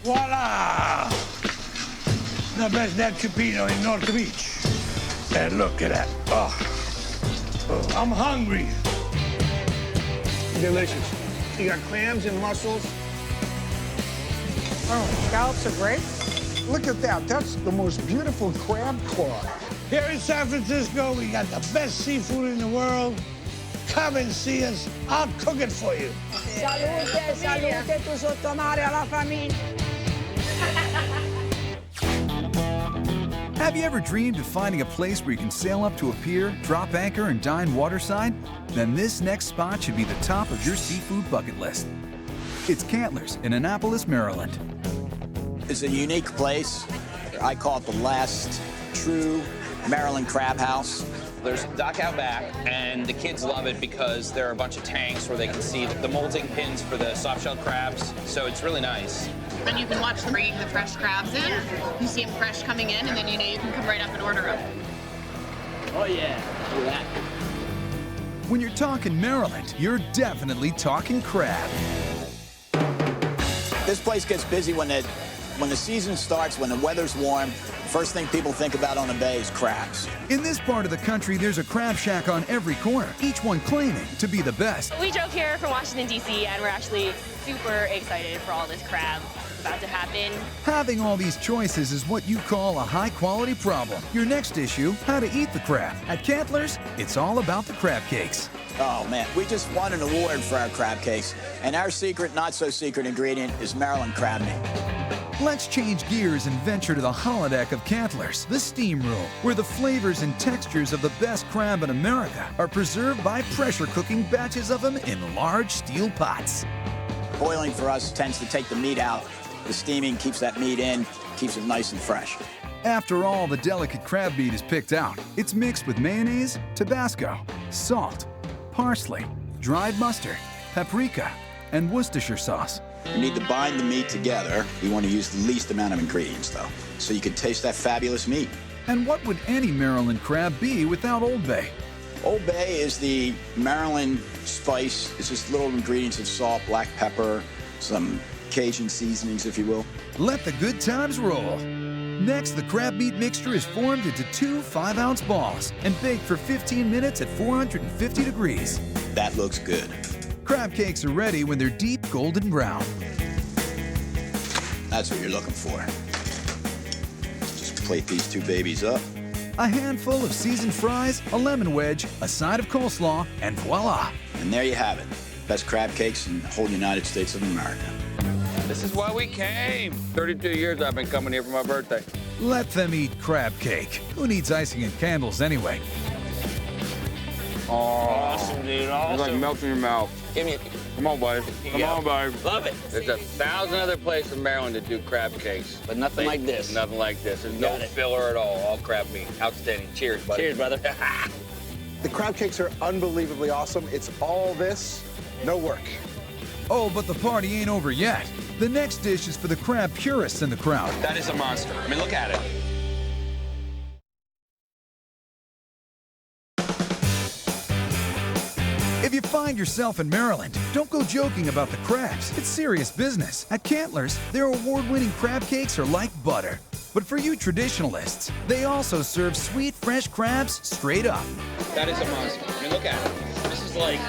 Voila! The best damn Cioppino in North Beach. And look at that. Oh, I'm hungry. Delicious. You got clams and mussels. Oh, scallops are great. Look at that. That's the most beautiful crab claw. Here in San Francisco, we got the best seafood in the world. Come and see us. I'll cook it for you. Salute, salute, tu sottomare alla famiglia. Have you ever dreamed of finding a place where you can sail up to a pier, drop anchor, and dine waterside? Then this next spot should be the top of your seafood bucket list. It's Cantler's in Annapolis, Maryland. It's a unique place. I call it the last true Maryland crab house. There's a dock out back, and the kids love it because there are a bunch of tanks where they can see the molting pins for the soft-shelled crabs, so it's really nice. And you can watch them bringing the fresh crabs in. You see them fresh coming in, and then you can come right up and order them. Oh yeah, look at that. When you're talking Maryland, you're definitely talking crab. This place gets busy when the season starts, when the weather's warm. First thing people think about on the bay is crabs. In this part of the country, there's a crab shack on every corner, each one claiming to be the best. We drove here from Washington, D.C., and we're actually super excited for all this crab about to happen. Having all these choices is what you call a high-quality problem. Your next issue, how to eat the crab. At Cantler's, it's all about the crab cakes. Oh man, we just won an award for our crab cakes, and our secret, not so secret ingredient is Maryland crab meat. Let's change gears and venture to the holodeck of Cantler's, the steam room, where the flavors and textures of the best crab in America are preserved by pressure cooking batches of them in large steel pots. Boiling for us tends to take the meat out. The steaming keeps that meat in, keeps it nice and fresh. After all the delicate crab meat is picked out, it's mixed with mayonnaise, Tabasco, salt, parsley, dried mustard, paprika, and Worcestershire sauce. You need to bind the meat together. You want to use the least amount of ingredients, though, so you can taste that fabulous meat. And what would any Maryland crab be without Old Bay? Old Bay is the Maryland spice. It's just little ingredients of salt, black pepper, some Cajun seasonings, if you will. Let the good times roll. Next, the crab meat mixture is formed into 2 5-ounce balls and baked for 15 minutes at 450 degrees. That looks good. Crab cakes are ready when they're deep golden brown. That's what you're looking for. Just plate these two babies up. A handful of seasoned fries, a lemon wedge, a side of coleslaw, and voila! And there you have it. Best crab cakes in the whole United States of America. This is why we came. 32 years I've been coming here for my birthday. Let them eat crab cake. Who needs icing and candles anyway? Oh, awesome, dude. Awesome. It's like melting in your mouth. Give me a... Come on, buddy. Come on, buddy. Love it. There's 1,000 other places in Maryland that do crab cakes. But nothing like this. Nothing like this. There's no filler at all crab meat. Outstanding. Cheers, buddy. Cheers, brother. The crab cakes are unbelievably awesome. It's all this, no work. Oh, but the party ain't over yet. The next dish is for the crab purists in the crowd. That is a monster. I mean, look at it. If you find yourself in Maryland, don't go joking about the crabs. It's serious business. At Cantler's, their award-winning crab cakes are like butter. But for you traditionalists, they also serve sweet, fresh crabs straight up. That is a monster. I mean, look at it. This is like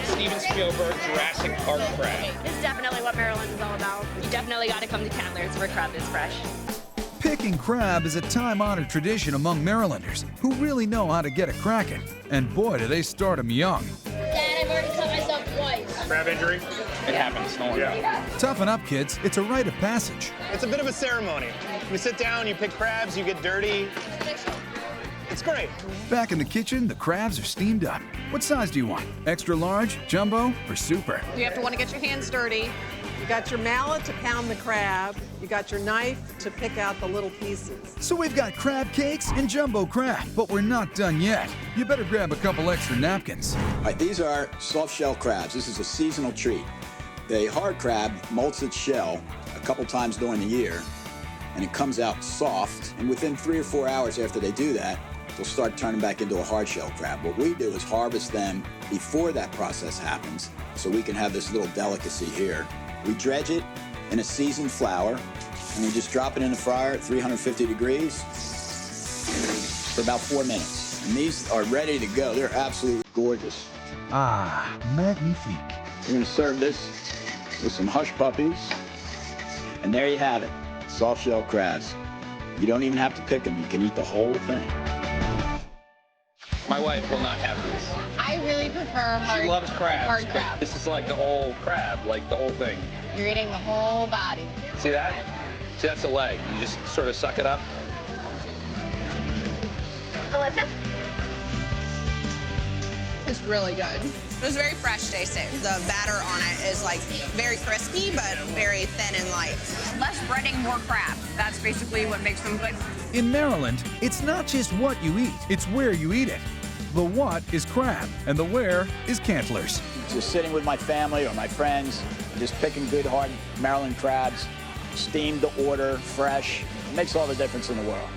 Steven Spielberg Jurassic Park crab. This is definitely what Maryland is all about. You definitely got to come to Cantler's where crab is fresh. Picking crab is a time-honored tradition among Marylanders who really know how to get it cracking. And boy, do they start them young. Dad, I've already cut myself twice. Crab injury? It happens. Don't worry. Toughen up, kids. It's a rite of passage. It's a bit of a ceremony. You sit down, you pick crabs, you get dirty. It's great. Back in the kitchen, the crabs are steamed up. What size do you want? Extra large, jumbo, or super? You have to want to get your hands dirty. You got your mallet to pound the crab. You got your knife to pick out the little pieces. So we've got crab cakes and jumbo crab, but we're not done yet. You better grab a couple extra napkins. All right, these are soft-shell crabs. This is a seasonal treat. The hard crab molts its shell a couple times during the year, and it comes out soft, and within 3 or 4 hours after they do that, they'll start turning back into a hard-shell crab. What we do is harvest them before that process happens, so we can have this little delicacy here. We dredge it in a seasoned flour, and we just drop it in the fryer at 350 degrees for about 4 minutes. And these are ready to go. They're absolutely gorgeous. Ah, magnifique. We're gonna serve this with some hush puppies, and there you have it. Soft shell crabs. You don't even have to pick them. You can eat the whole thing. My wife will not have this. I really prefer She loves crabs. hard crab. This is like the whole crab, like the whole thing. You're eating the whole body. See that? See, that's the leg. You just sort of suck it up. Delicious. It's really good. It was very fresh tasting. The batter on it is like very crispy, but very thin and light. Less breading, more crab. That's basically what makes them good. In Maryland, it's not just what you eat, it's where you eat it. The what is crab, and the where is Cantler's. Just sitting with my family or my friends, just picking good, hard Maryland crabs, steamed to order, fresh. It makes all the difference in the world.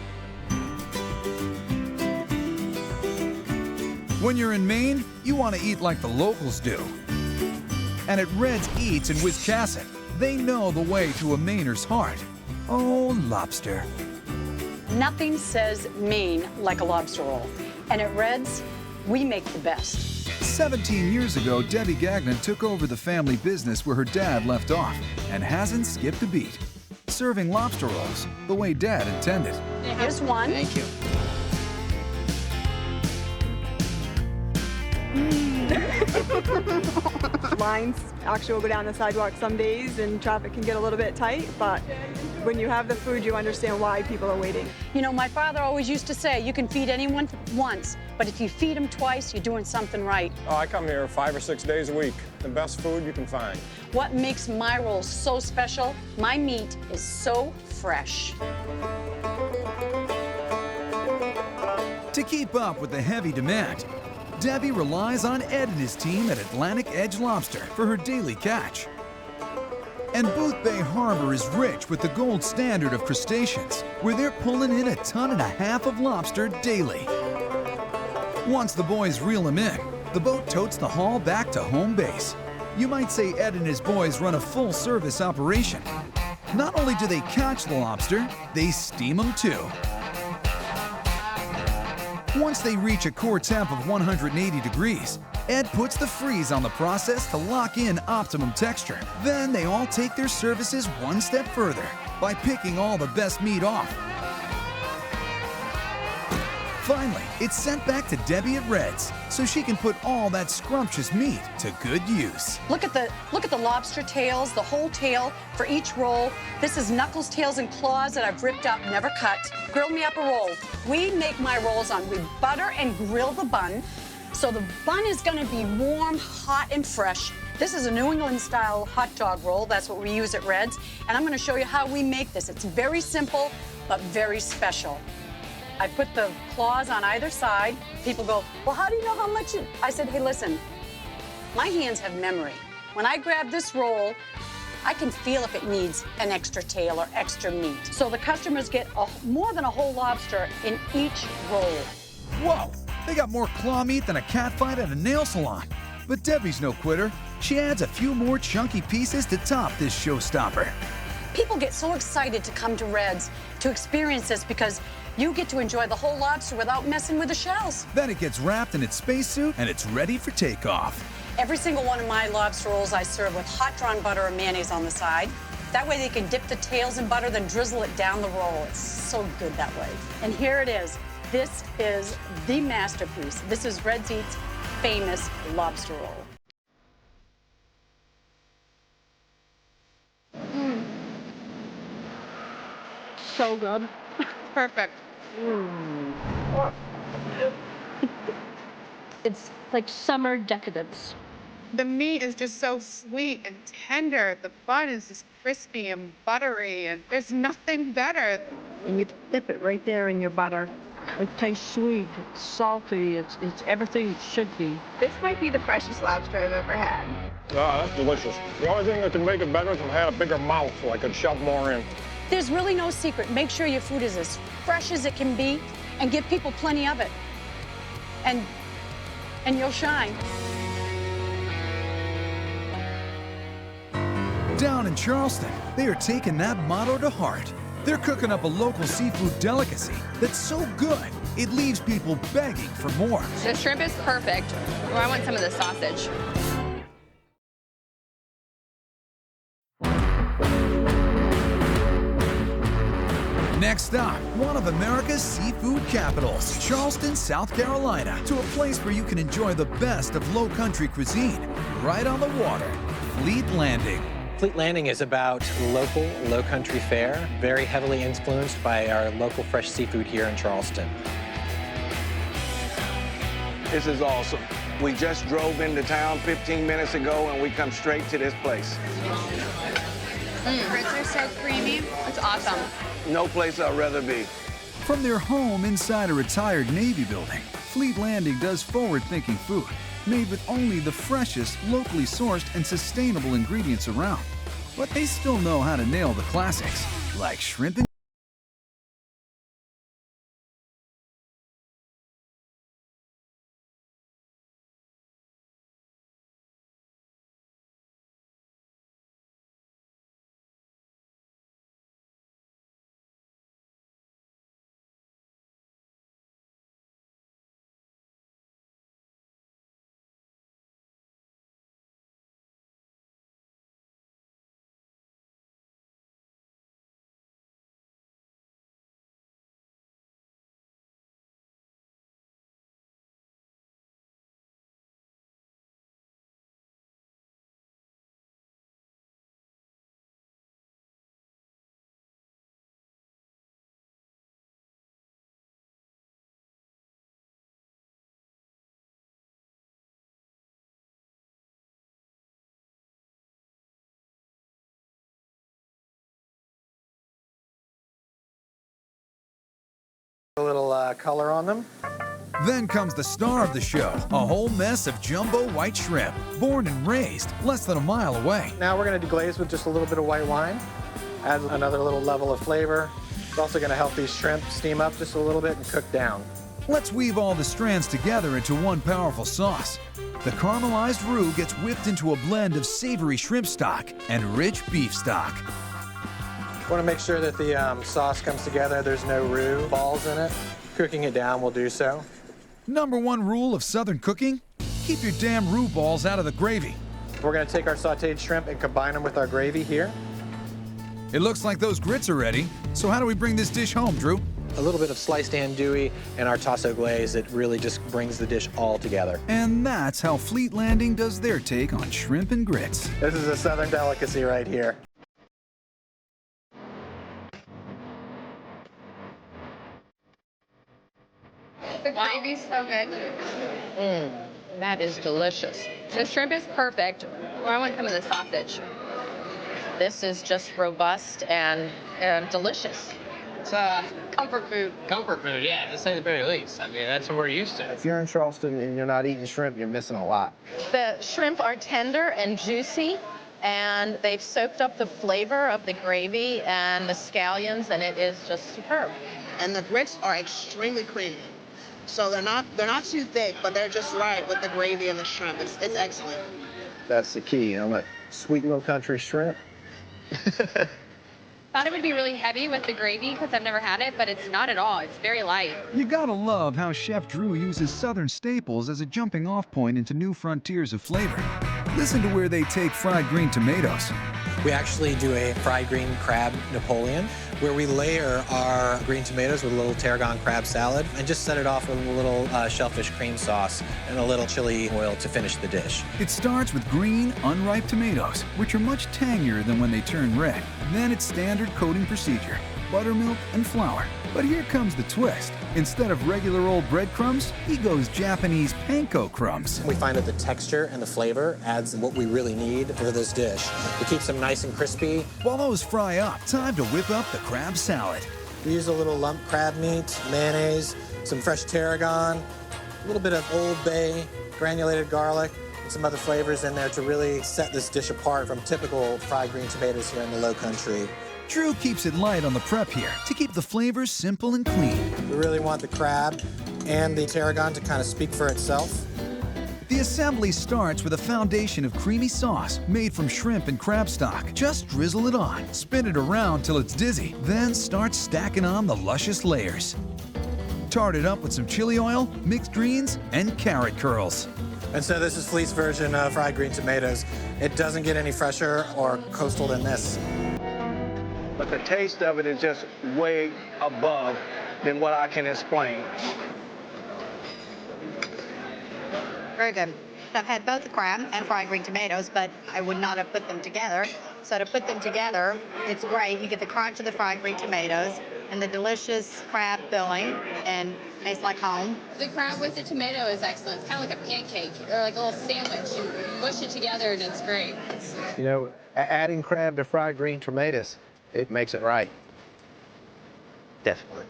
When you're in Maine, you want to eat like the locals do. And at Red's Eats in Wiscasset, they know the way to a Mainer's heart. Oh, lobster. Nothing says Maine like a lobster roll. And at Red's, we make the best. 17 years ago, Debbie Gagnon took over the family business where her dad left off and hasn't skipped a beat. Serving lobster rolls the way Dad intended. Here's one. Thank you. Lines actually will go down the sidewalk some days and traffic can get a little bit tight, but when you have the food, you understand why people are waiting. You know, my father always used to say, you can feed anyone once, but if you feed them twice, you're doing something right. Oh, I come here 5 or 6 days a week. The best food you can find. What makes my rolls so special, my meat is so fresh. To keep up with the heavy demand, Debbie relies on Ed and his team at Atlantic Edge Lobster for her daily catch. And Booth Bay Harbor is rich with the gold standard of crustaceans, where they're pulling in 1.5 tons of lobster daily. Once the boys reel them in, the boat totes the haul back to home base. You might say Ed and his boys run a full-service operation. Not only do they catch the lobster, they steam them too. Once they reach a core temp of 180 degrees, Ed puts the freeze on the process to lock in optimum texture. Then they all take their services one step further by picking all the best meat off. Finally, it's sent back to Debbie at Red's so she can put all that scrumptious meat to good use. Look at the lobster tails, the whole tail for each roll. This is knuckles, tails, and claws that I've ripped up, never cut. Grill me up a roll. We make my rolls on. We butter and grill the bun. So the bun is gonna be warm, hot, and fresh. This is a New England style hot dog roll. That's what we use at Red's. And I'm gonna show you how we make this. It's very simple, but very special. I put the claws on either side. People go, well, how do you know how much you... I said, hey, listen, my hands have memory. When I grab this roll, I can feel if it needs an extra tail or extra meat. So the customers get more than a whole lobster in each roll. Whoa, they got more claw meat than a cat fight at a nail salon. But Debbie's no quitter. She adds a few more chunky pieces to top this showstopper. People get so excited to come to Red's to experience this because you get to enjoy the whole lobster without messing with the shells. Then it gets wrapped in its spacesuit and it's ready for takeoff. Every single one of my lobster rolls I serve with hot drawn butter or mayonnaise on the side. That way they can dip the tails in butter, then drizzle it down the roll. It's so good that way. And here it is. This is the masterpiece. This is Red's Eats' famous lobster roll. So good. Perfect. It's like summer decadence. The meat is just so sweet and tender. The bun is just crispy and buttery, and there's nothing better. And you dip it right there in your butter. It tastes sweet, it's salty, it's everything it should be. This might be the freshest lobster I've ever had. Oh, that's delicious. The only thing that can make it better is if I had a bigger mouth so I could shove more in. There's really no secret. Make sure your food is as fresh as it can be and give people plenty of it. And you'll shine. Down in Charleston, they are taking that motto to heart. They're cooking up a local seafood delicacy that's so good, it leaves people begging for more. The shrimp is perfect. Oh, I want some of the sausage. next stop, one of America's seafood capitals, Charleston, South Carolina, to a place where you can enjoy the best of low country cuisine, right on the water, Fleet Landing. Fleet Landing is about local, low country fare, very heavily influenced by our local fresh seafood here in Charleston. This is awesome. We just drove into town 15 minutes ago and we come straight to this place. Grits are so creamy. It's awesome. No place I'd rather be. From their home inside a retired Navy building, Fleet Landing does forward-thinking food, made with only the freshest, locally sourced, and sustainable ingredients around. But they still know how to nail the classics, like shrimp and A little color on them. Then comes the star of the show, a whole mess of jumbo white shrimp, born and raised less than a mile away. Now we're going to deglaze with just a little bit of white wine. Adds another little level of flavor. It's also going to help these shrimp steam up just a little bit and cook down. Let's weave all the strands together into one powerful sauce. The caramelized roux gets whipped into a blend of savory shrimp stock and rich beef stock. Want to make sure that the sauce comes together. There's no roux balls in it. Cooking it down will do so. Number one rule of Southern cooking, keep your damn roux balls out of the gravy. We're going to take our sauteed shrimp and combine them with our gravy here. It looks like those grits are ready. So how do we bring this dish home, Drew? A little bit of sliced andouille and our tasso glaze. It really just brings the dish all together. And that's how Fleet Landing does their take on shrimp and grits. This is a Southern delicacy right here. The gravy's so good. That is delicious. The shrimp is perfect. I want some of the sausage. This is just robust and delicious. It's comfort food. Comfort food, yeah, to say the very least. I mean, that's what we're used to. If you're in Charleston and you're not eating shrimp, you're missing a lot. The shrimp are tender and juicy, and they've soaked up the flavor of the gravy and the scallions, and it is just superb. And the grits are extremely creamy. So they're not too thick, but they're just right with the gravy and the shrimp. It's excellent. That's the key. I'm a sweet low country shrimp. Thought it would be really heavy with the gravy because I've never had it, but it's not at all. It's very light. You gotta love how Chef Drew uses Southern staples as a jumping off point into new frontiers of flavor. Listen to where they take fried green tomatoes. We actually do a fried green crab Napoleon, where we layer our green tomatoes with a little tarragon crab salad and just set it off with a little shellfish cream sauce and a little chili oil to finish the dish. It starts with green, unripe tomatoes, which are much tangier than when they turn red. Then it's standard coating procedure, buttermilk and flour. But here comes the twist. Instead of regular old breadcrumbs, he goes Japanese panko crumbs. We find that the texture and the flavor adds what we really need for this dish. It keeps them nice and crispy. While those fry up, time to whip up the crab salad. We use a little lump crab meat, mayonnaise, some fresh tarragon, a little bit of Old Bay, granulated garlic, and some other flavors in there to really set this dish apart from typical fried green tomatoes here in the Low Country. Drew keeps it light on the prep here to keep the flavors simple and clean. We really want the crab and the tarragon to kind of speak for itself. The assembly starts with a foundation of creamy sauce made from shrimp and crab stock. Just drizzle it on, spin it around till it's dizzy, then start stacking on the luscious layers. Tart it up with some chili oil, mixed greens, and carrot curls. And so this is Fleet's version of fried green tomatoes. It doesn't get any fresher or coastal than this. but the taste of it is just way above than what I can explain. Very good. I've had both the crab and fried green tomatoes, but I would not have put them together. So to put them together, it's great. You get the crunch of the fried green tomatoes and the delicious crab filling, and tastes like home. The crab with the tomato is excellent. It's kind of like a pancake or like a little sandwich. You mush it together and it's great. You know, adding crab to fried green tomatoes, it makes it right. Definitely.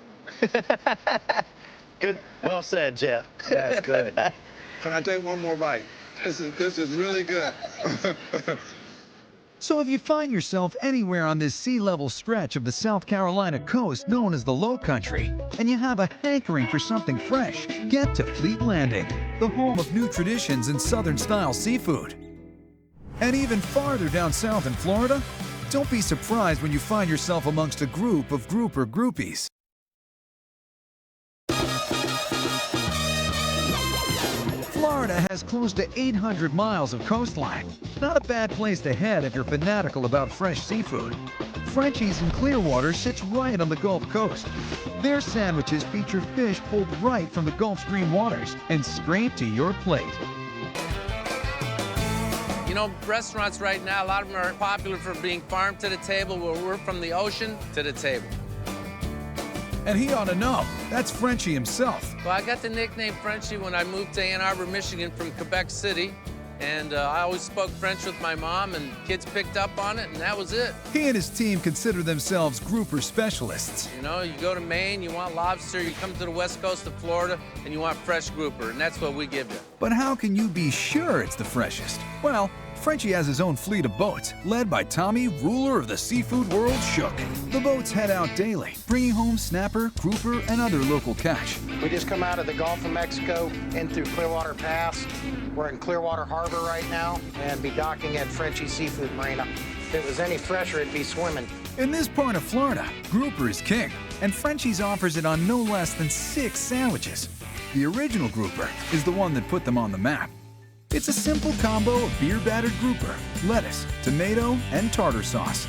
Good. Well said, Jeff. That's good. Can I take one more bite? This is really good. So if you find yourself anywhere on this sea-level stretch of the South Carolina coast known as the Low Country, and you have a hankering for something fresh, get to Fleet Landing, the home of new traditions in Southern-style seafood. And even farther down south in Florida, don't be surprised when you find yourself amongst a group of grouper groupies. Florida has close to 800 miles of coastline. Not a bad place to head if you're fanatical about fresh seafood. Frenchie's in Clearwater sits right on the Gulf Coast. Their sandwiches feature fish pulled right from the Gulf Stream waters and scraped to your plate. You know, restaurants right now, a lot of them are popular for being farm to the table, where we're from the ocean to the table. And he ought to know, that's Frenchie himself. Well, I got the nickname Frenchie when I moved to Ann Arbor, Michigan from Quebec City. And I always spoke French with my mom, and kids picked up on it, and that was it. He and his team consider themselves grouper specialists. You know, you go to Maine, you want lobster, you come to the west coast of Florida, and you want fresh grouper, and that's what we give you. But how can you be sure it's the freshest? Well, Frenchie has his own fleet of boats, led by Tommy, ruler of the seafood world, Shook. The boats head out daily, bringing home snapper, grouper, and other local catch. We just come out of the Gulf of Mexico in through Clearwater Pass. We're in Clearwater Harbor right now and be docking at Frenchie Seafood Marina. If it was any fresher, it'd be swimming. In this part of Florida, grouper is king, and Frenchie's offers it on no less than 6 sandwiches. The original grouper is the one that put them on the map. It's a simple combo of beer-battered grouper, lettuce, tomato, and tartar sauce.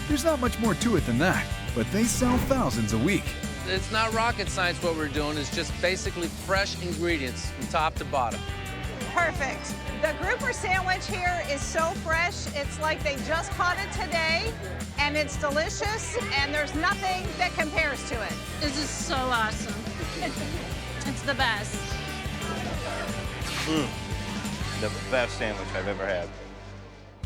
There's not much more to it than that, but they sell thousands a week. It's not rocket science what we're doing, it's just basically fresh ingredients from top to bottom. Perfect. The grouper sandwich here is so fresh, it's like they just caught it today, and it's delicious, and there's nothing that compares to it. This is so awesome. It's the best. The best sandwich I've ever had.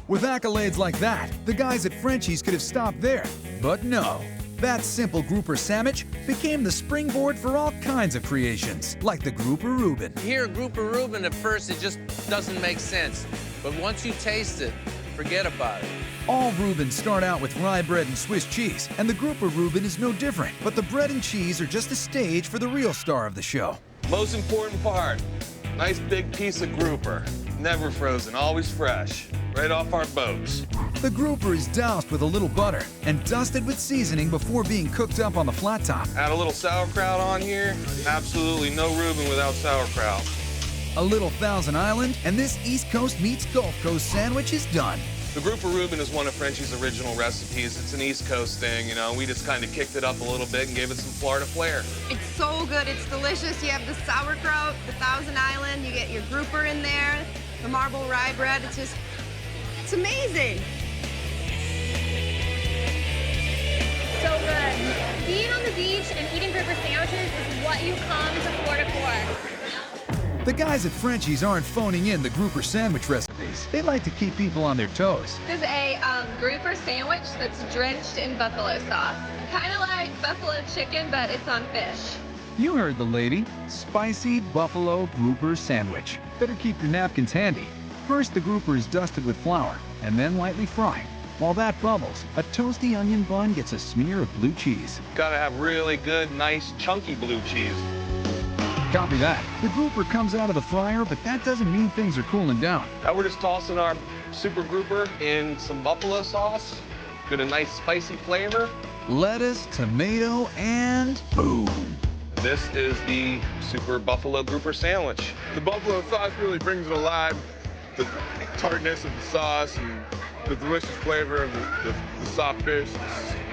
With accolades like that, the guys at Frenchie's could have stopped there. But no. That simple grouper sandwich became the springboard for all kinds of creations, like the grouper Reuben. You hear grouper Reuben at first, it just doesn't make sense. But once you taste it, forget about it. All Reubens start out with rye bread and Swiss cheese, and the grouper Reuben is no different. But the bread and cheese are just a stage for the real star of the show. Most important part, nice big piece of grouper. Never frozen, always fresh, right off our boats. The grouper is doused with a little butter and dusted with seasoning before being cooked up on the flat top. Add a little sauerkraut on here. Absolutely no Reuben without sauerkraut. A little Thousand Island, and this East Coast meets Gulf Coast sandwich is done. The grouper Reuben is one of Frenchie's original recipes. It's an East Coast thing, you know. We just kind of kicked it up a little bit and gave it some Florida flair. It's so good. It's delicious. You have the sauerkraut, the Thousand Island. You get your grouper in there, the marble rye bread. It's amazing. So good. Being on the beach and eating grouper sandwiches is what you come to Florida for. The guys at Frenchie's aren't phoning in the grouper sandwich recipes. They like to keep people on their toes. This is a grouper sandwich that's drenched in buffalo sauce. Kind of like buffalo chicken, but it's on fish. You heard the lady. Spicy buffalo grouper sandwich. Better keep your napkins handy. First, the grouper is dusted with flour and then lightly fried. While that bubbles, a toasty onion bun gets a smear of blue cheese. Gotta have really good, nice, chunky blue cheese. Copy that. The grouper comes out of the fryer, but that doesn't mean things are cooling down. Now we're just tossing our super grouper in some buffalo sauce. Get a nice spicy flavor. Lettuce, tomato, and boom. This is the super buffalo grouper sandwich. The buffalo sauce really brings it alive. The tartness of the sauce and The delicious flavor of the soft fish,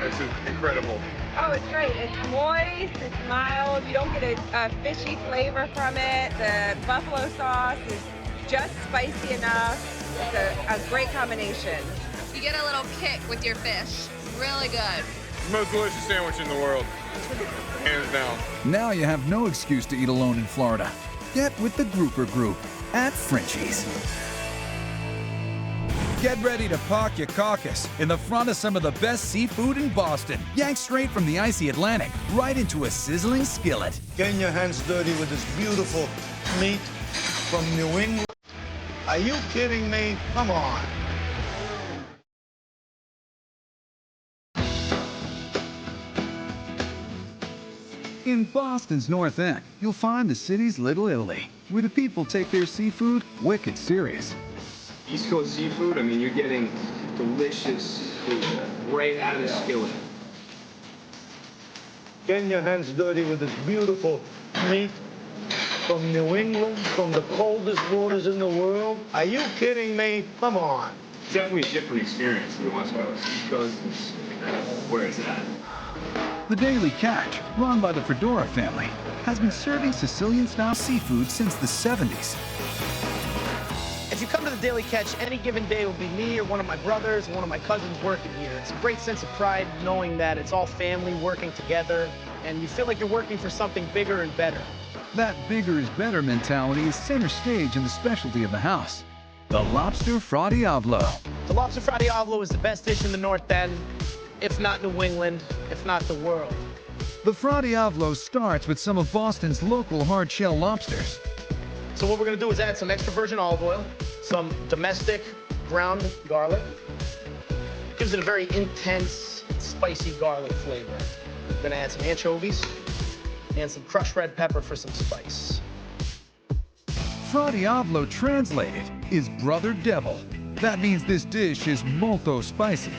it's just incredible. Oh, it's great. It's moist, it's mild. You don't get a fishy flavor from it. The buffalo sauce is just spicy enough. It's a great combination. You get a little kick with your fish. Really good. It's the most delicious sandwich in the world, hands down. Now you have no excuse to eat alone in Florida. Get with the Grouper Group at Frenchie's. Get ready to park your carcass in the front of some of the best seafood in Boston. Yanked straight from the icy Atlantic, right into a sizzling skillet. Getting your hands dirty with this beautiful meat from New England. Are you kidding me? Come on. In Boston's North End, you'll find the city's Little Italy, where the people take their seafood wicked serious. East Coast seafood, I mean, you're getting delicious food right out of the skillet. Getting your hands dirty with this beautiful meat from New England, from the coldest waters in the world. Are you kidding me? Come on. It's definitely a different experience than the West Coast. East Coast is where it's at. The Daily Catch, run by the Fedora family, has been serving Sicilian-style seafood since the 70s. If you come to the Daily Catch, any given day will be me or one of my brothers, one of my cousins working here. It's a great sense of pride knowing that it's all family working together, and you feel like you're working for something bigger and better. That bigger is better mentality is center stage in the specialty of the house, the lobster fra diavolo. The lobster fra diavolo is the best dish in the North End, if not New England, if not the world. The fra diavolo starts with some of Boston's local hard-shell lobsters. So what we're gonna do is add some extra virgin olive oil, some domestic ground garlic. Gives it a very intense, spicy garlic flavor. We're gonna add some anchovies and some crushed red pepper for some spice. Fra diavolo translated is brother devil. That means this dish is molto spicy.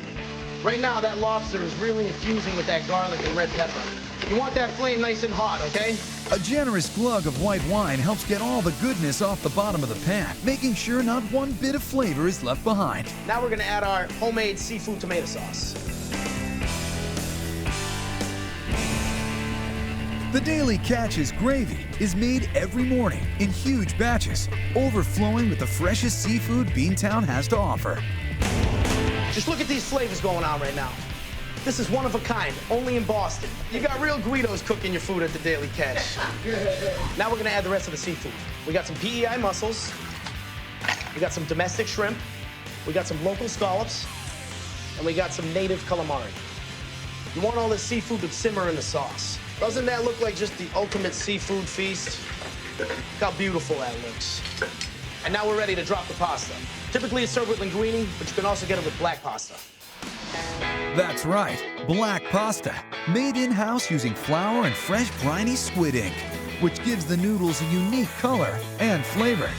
Right now, that lobster is really infusing with that garlic and red pepper. You want that flame nice and hot, okay? A generous glug of white wine helps get all the goodness off the bottom of the pan, making sure not one bit of flavor is left behind. Now we're gonna add our homemade seafood tomato sauce. The Daily Catch's gravy is made every morning in huge batches, overflowing with the freshest seafood Beantown has to offer. Just look at these flavors going on right now. This is one of a kind, only in Boston. You got real Guidos cooking your food at the Daily Catch. Now we're gonna add the rest of the seafood. We got some PEI mussels. We got some domestic shrimp. We got some local scallops. And we got some native calamari. You want all this seafood to simmer in the sauce. Doesn't that look like just the ultimate seafood feast? Look how beautiful that looks. And now we're ready to drop the pasta. Typically it's served with linguine, but you can also get it with black pasta. That's right, black pasta, made in-house using flour and fresh briny squid ink, which gives the noodles a unique color and flavor.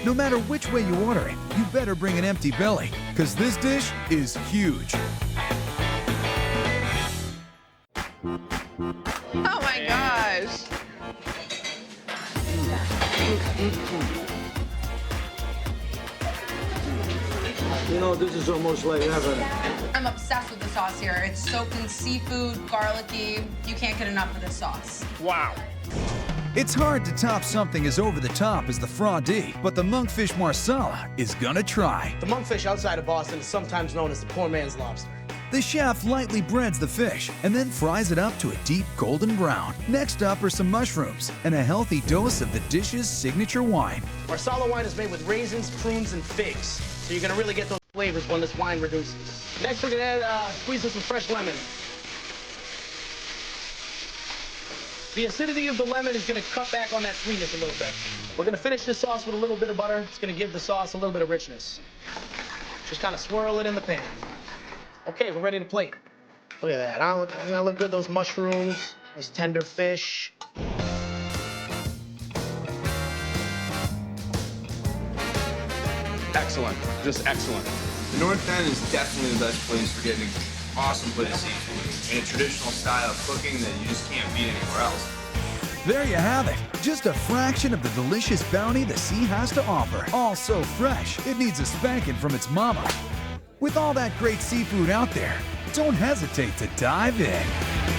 No matter which way you order it, you better bring an empty belly, because this dish is huge. Oh my gosh. You know, this is almost like heaven. I'm obsessed with the sauce here. It's soaked in seafood, garlicky. You can't get enough of this sauce. Wow. It's hard to top something as over-the-top as the Fra Di, but the monkfish marsala is gonna try. The monkfish outside of Boston is sometimes known as the poor man's lobster. The chef lightly breads the fish and then fries it up to a deep golden brown. Next up are some mushrooms and a healthy dose of the dish's signature wine. Marsala wine is made with raisins, prunes, and figs, so you're gonna really get those flavors when this wine reduces. Next, we're gonna squeeze in some fresh lemon. The acidity of the lemon is gonna cut back on that sweetness a little bit. We're gonna finish this sauce with a little bit of butter. It's gonna give the sauce a little bit of richness. Just kind of swirl it in the pan. Okay, we're ready to plate. Look at that. Doesn't that look good? Those mushrooms, nice tender fish. Excellent, just excellent. The North End is definitely the best place for getting awesome plate of seafood in a traditional style of cooking that you just can't beat anywhere else. There you have it. Just a fraction of the delicious bounty the sea has to offer. All so fresh, it needs a spanking from its mama. With all that great seafood out there, don't hesitate to dive in.